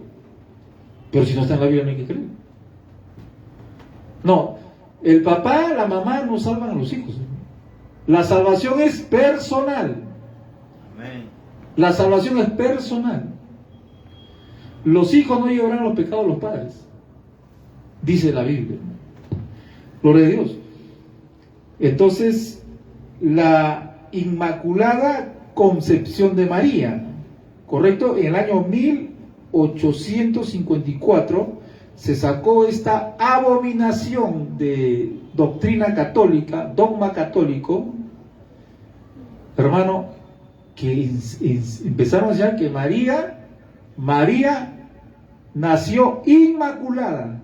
Speaker 1: Pero si no está en la Biblia, no hay que creer. No, el papá, la mamá no salvan a los hijos. La salvación es personal. Amén. La salvación es personal. Los hijos no llevarán los pecados de los padres, dice la Biblia. Gloria a Dios. Entonces, la Inmaculada Concepción de María, ¿correcto? En el año 1854 se sacó esta abominación de doctrina católica, dogma católico, hermano, que empezaron a decir que María nació inmaculada,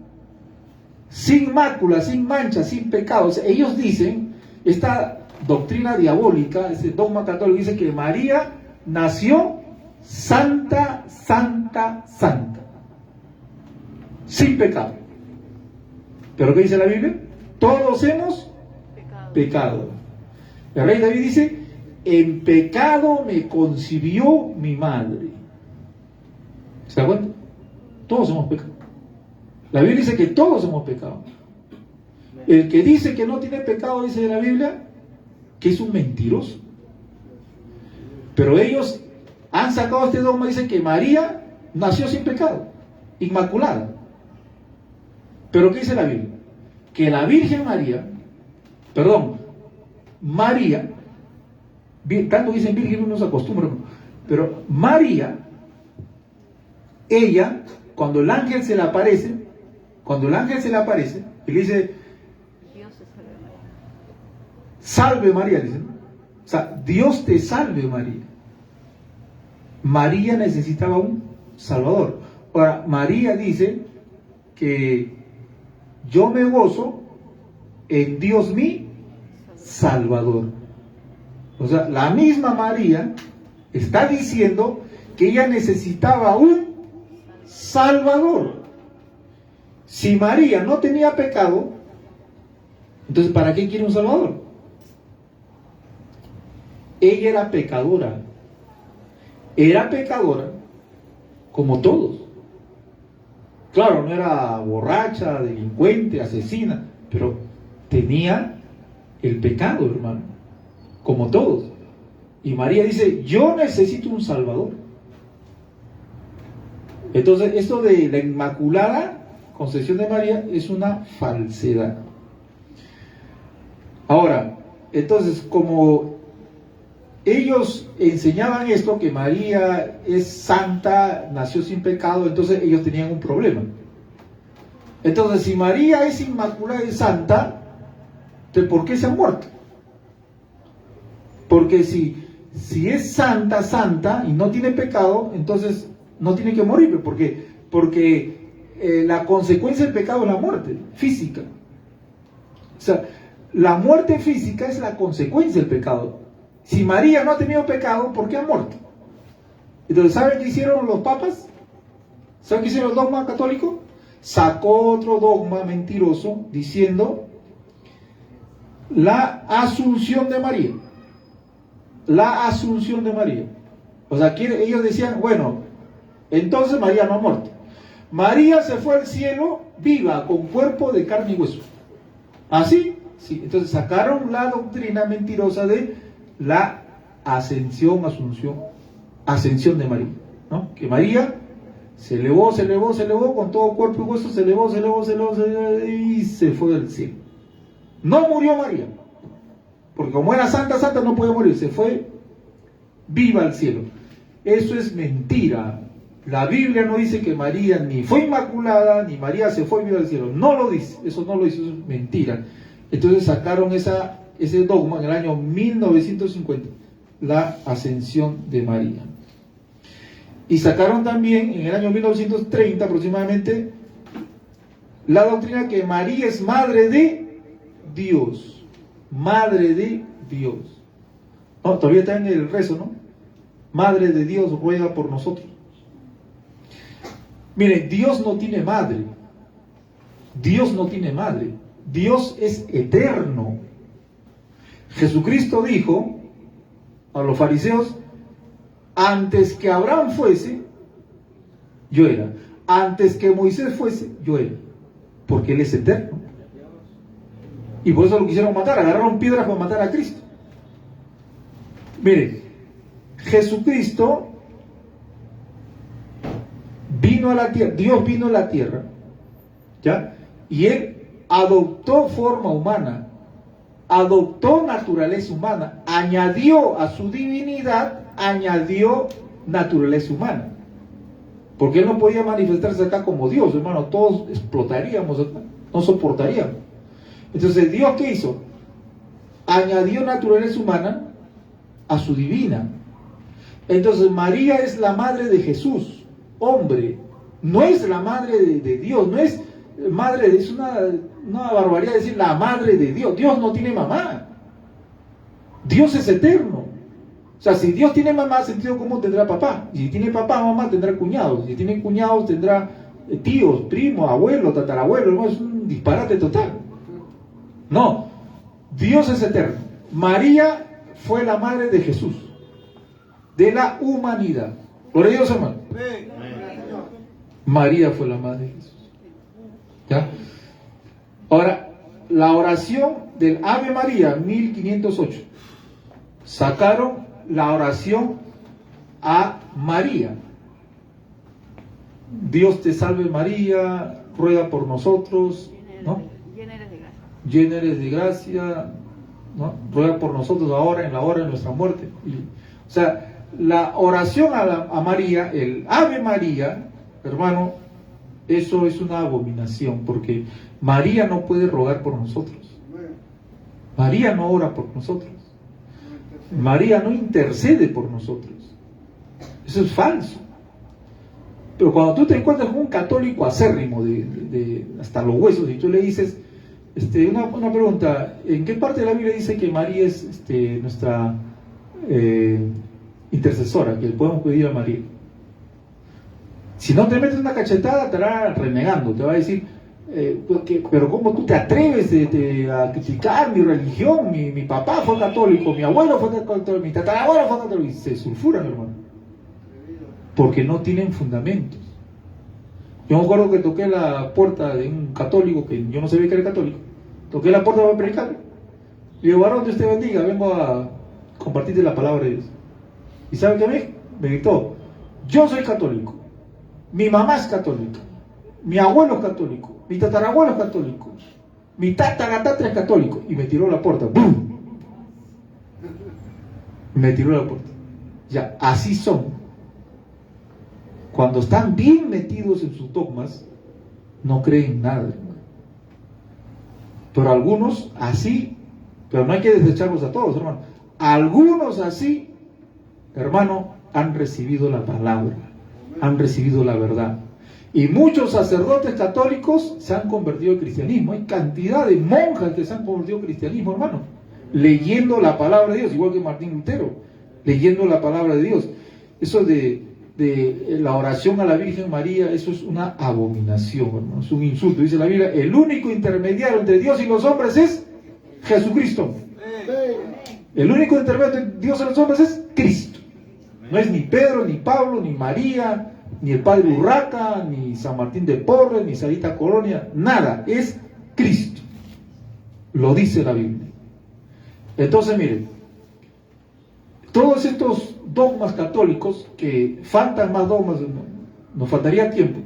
Speaker 1: sin mácula, sin mancha, sin pecado. O sea, ellos dicen, esta doctrina diabólica, este dogma católico dice que María nació santa, santa, santa, sin pecado. ¿Pero qué dice la Biblia? Todos hemos pecado. El rey David dice, en pecado me concibió mi madre. ¿Se da cuenta? Todos hemos pecado. La Biblia dice que todos hemos pecado. El que dice que no tiene pecado, dice la Biblia, que es un mentiroso. Pero ellos han sacado este dogma, dicen que María nació sin pecado, inmaculada. Pero ¿qué dice la Biblia? Que la Virgen María, tanto dicen Virgen, uno se acostumbra, pero María, ella, cuando el ángel se le aparece, y le dice,
Speaker 2: Dios te salve María.
Speaker 1: salve María, dice, ¿no? O sea, Dios te salve María. María necesitaba un Salvador. Ahora, María dice que yo me gozo en Dios mi Salvador. O sea, la misma María está diciendo que ella necesitaba un Salvador. Si María no tenía pecado, entonces ¿para qué quiere un Salvador? Ella era pecadora. Era pecadora como todos. Claro, no era borracha, delincuente, asesina, pero tenía el pecado, hermano, como todos. Y María dice, yo necesito un Salvador. Entonces, esto de la Inmaculada Concepción de María es una falsedad. Ahora, entonces, como ellos enseñaban esto, que María es santa, nació sin pecado, entonces ellos tenían un problema. Entonces, si María es inmaculada y santa, entonces ¿por qué se ha muerto? Porque si es santa, santa, y no tiene pecado, entonces no tiene que morir, porque la consecuencia del pecado es la muerte física. O sea, la muerte física es la consecuencia del pecado. Si María no ha tenido pecado, ¿por qué ha muerto? Entonces, ¿saben qué hicieron los papas? ¿Saben qué hicieron el dogma católico? Sacó otro dogma mentiroso diciendo la Asunción de María. La Asunción de María. O sea, ellos decían, bueno, entonces María no ha muerto. María se fue al cielo viva, con cuerpo de carne y hueso. ¿Así? Sí. Entonces sacaron la doctrina mentirosa de la ascensión de María, ¿no? Que María se elevó con todo cuerpo y hueso, se elevó y se fue del cielo. No murió María, porque como era santa, no podía morir, se fue viva al cielo. Eso es mentira. La Biblia no dice que María ni fue inmaculada, ni María se fue viva al cielo. No lo dice, eso es mentira. Entonces sacaron ese dogma en el año 1950, la ascensión de María. Y sacaron también en el año 1930 aproximadamente la doctrina que María es madre de Dios. Madre de Dios. No, todavía está en el rezo, ¿no? Madre de Dios, ruega por nosotros. Miren, Dios no tiene madre. Dios no tiene madre. Dios es eterno. Jesucristo dijo a los fariseos, antes que Abraham fuese, yo era. Antes que Moisés fuese, yo era. Porque Él es eterno. Y por eso lo quisieron matar, agarraron piedras para matar a Cristo. Miren, Jesucristo vino a la tierra, Dios vino a la tierra, ¿ya? Y Él adoptó forma humana, adoptó naturaleza humana, añadió a su divinidad, añadió naturaleza humana. Porque él no podía manifestarse acá como Dios, hermano, todos explotaríamos acá, no soportaríamos. Entonces, ¿Dios qué hizo? Añadió naturaleza humana a su divina. Entonces, María es la madre de Jesús, hombre, no es la madre de Dios, no es madre, es una barbaridad decir la madre de Dios. Dios no tiene mamá. Dios es eterno. O sea, si Dios tiene mamá, sentido común tendrá papá. Y si tiene papá, mamá, tendrá cuñados. Si tiene cuñados, tendrá tíos, primos, abuelos, tatarabuelos. ¿No? Es un disparate total. No, Dios es eterno. María fue la madre de Jesús, de la humanidad. Gloria a Dios, hermano. María fue la madre de Jesús. ¿Ya? Ahora, la oración del Ave María, 1508, sacaron la oración a María. Dios te salve María, ruega por nosotros, ¿no?
Speaker 2: Llena eres de gracia.
Speaker 1: Llena eres de gracia, ¿no? Ruega por nosotros ahora, en la hora de nuestra muerte. O sea, la oración a María, el Ave María, hermano, eso es una abominación, porque María no puede rogar por nosotros. María no ora por nosotros. María no intercede por nosotros. Eso es falso. Pero cuando tú te encuentras con un católico acérrimo de hasta los huesos y tú le dices, una pregunta, ¿en qué parte de la Biblia dice que María es nuestra intercesora, que podemos pedir a María? Si no te metes una cachetada, te estará renegando, te va a decir, pero ¿cómo tú te atreves a criticar mi religión? Mi papá fue católico, mi abuelo fue católico, mi tatarabuelo fue católico, y se sulfuran, hermano, porque no tienen fundamentos. Yo me acuerdo que toqué la puerta de un católico, que yo no sabía que era católico, toqué la puerta para predicar, y digo, varón, Dios te bendiga, vengo a compartirte la palabra de Dios. ¿Y sabe qué me gritó? Yo soy católico, mi mamá es católica, mi abuelo es católico, mi tatarabuelo es católico, mi tatara es católico, y me tiró la puerta. ¡Bum! Me tiró la puerta. Ya, así son. Cuando están bien metidos en sus dogmas, no creen nada, hermano. Pero algunos así, pero no hay que desecharlos a todos, hermano. Algunos así, hermano, han recibido la palabra, han recibido la verdad. Y muchos sacerdotes católicos se han convertido al cristianismo. Hay cantidad de monjas que se han convertido al cristianismo, hermano, leyendo la palabra de Dios, igual que Martín Lutero, leyendo la palabra de Dios. Eso de la oración a la Virgen María, eso es una abominación, hermano, es un insulto. Dice la Biblia, el único intermediario entre Dios y los hombres es Jesucristo. El único intermediario entre Dios y los hombres es Cristo. No es ni Pedro, ni Pablo, ni María, ni el Padre Urraca, ni San Martín de Porres, ni Sarita Colonia, nada, es Cristo. Lo dice la Biblia. Entonces, miren, todos estos dogmas católicos, que faltan más dogmas, nos faltaría tiempo.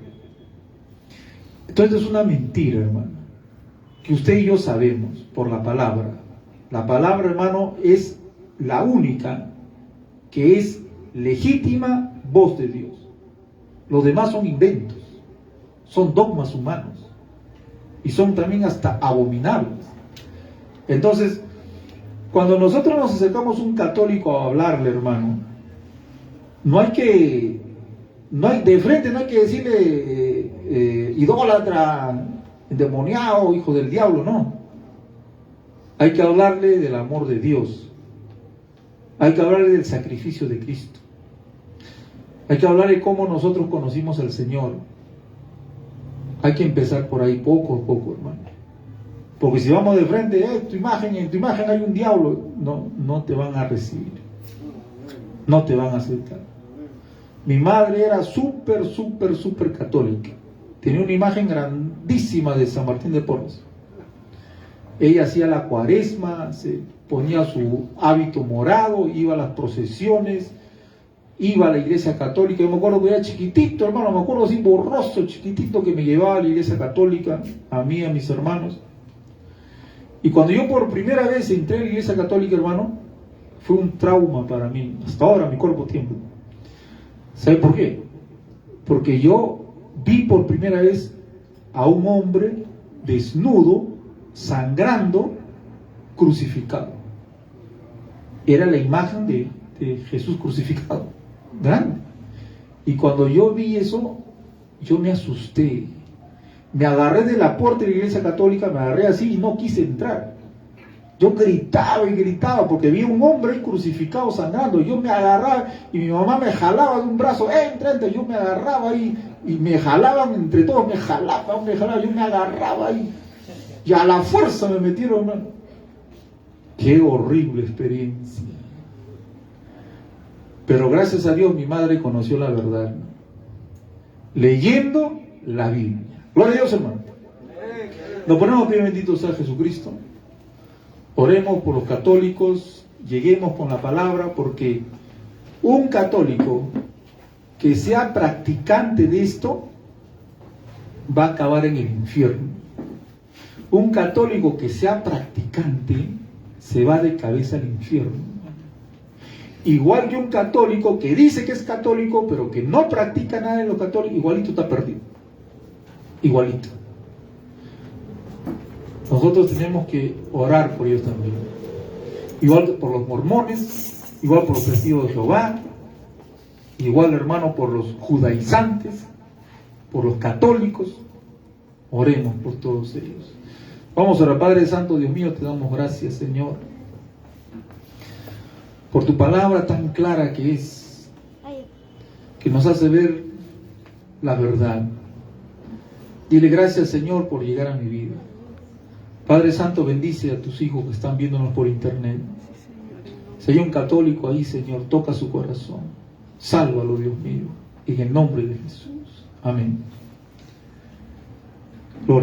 Speaker 1: Entonces es una mentira, hermano, que usted y yo sabemos por la palabra. La palabra, hermano, es la única que es legítima voz de Dios. Los demás son inventos, son dogmas humanos y son también hasta abominables. Entonces, cuando nosotros nos acercamos a un católico a hablarle, hermano, de frente no hay que decirle idólatra, endemoniado, hijo del diablo, no. Hay que hablarle del amor de Dios, hay que hablarle del sacrificio de Cristo. Hay que hablar de cómo nosotros conocimos al Señor. Hay que empezar por ahí, poco a poco, hermano. Porque si vamos de frente, en tu imagen hay un diablo, no te van a recibir. No te van a aceptar. Mi madre era súper católica. Tenía una imagen grandísima de San Martín de Porres. Ella hacía la cuaresma, se ponía su hábito morado, iba a las procesiones, iba a la iglesia católica. Yo me acuerdo que era chiquitito, hermano, me acuerdo así borroso, chiquitito, que me llevaba a la iglesia católica, a mí, a mis hermanos. Y cuando yo por primera vez entré a la iglesia católica, hermano, fue un trauma para mí. Hasta ahora mi cuerpo tiembla. ¿Sabe por qué? Porque yo vi por primera vez a un hombre desnudo, sangrando, crucificado. Era la imagen de Jesús crucificado, grande. Y cuando yo vi eso, yo me asusté. Me agarré de la puerta de la iglesia católica, me agarré así y no quise entrar. Yo gritaba y gritaba porque vi un hombre crucificado sangrando. Yo me agarraba y mi mamá me jalaba de un brazo, entra, entra. Yo me agarraba ahí y me jalaban entre todos, me jalaban, yo me agarraba ahí. Y a la fuerza me metieron, hermano. Qué horrible experiencia. Pero gracias a Dios mi madre conoció la verdad, ¿no? Leyendo la Biblia. Gloria a Dios, hermano. Nos ponemos pie, bendito sea Jesucristo. Oremos por los católicos, lleguemos con la palabra, porque un católico que sea practicante de esto va a acabar en el infierno. Un católico que sea practicante se va de cabeza al infierno. Igual que un católico que dice que es católico, pero que no practica nada en lo católico, igualito está perdido. Igualito. Nosotros tenemos que orar por ellos también. Igual que por los mormones, igual por los testigos de Jehová, igual, hermano, por los judaizantes, por los católicos. Oremos por todos ellos. Vamos a orar. Padre Santo, Dios mío, te damos gracias, Señor, por tu palabra tan clara que es, que nos hace ver la verdad. Dile gracias, Señor, por llegar a mi vida. Padre Santo, bendice a tus hijos que están viéndonos por internet. Si hay un católico ahí, Señor, toca su corazón. Sálvalo, Dios mío, en el nombre de Jesús. Amén.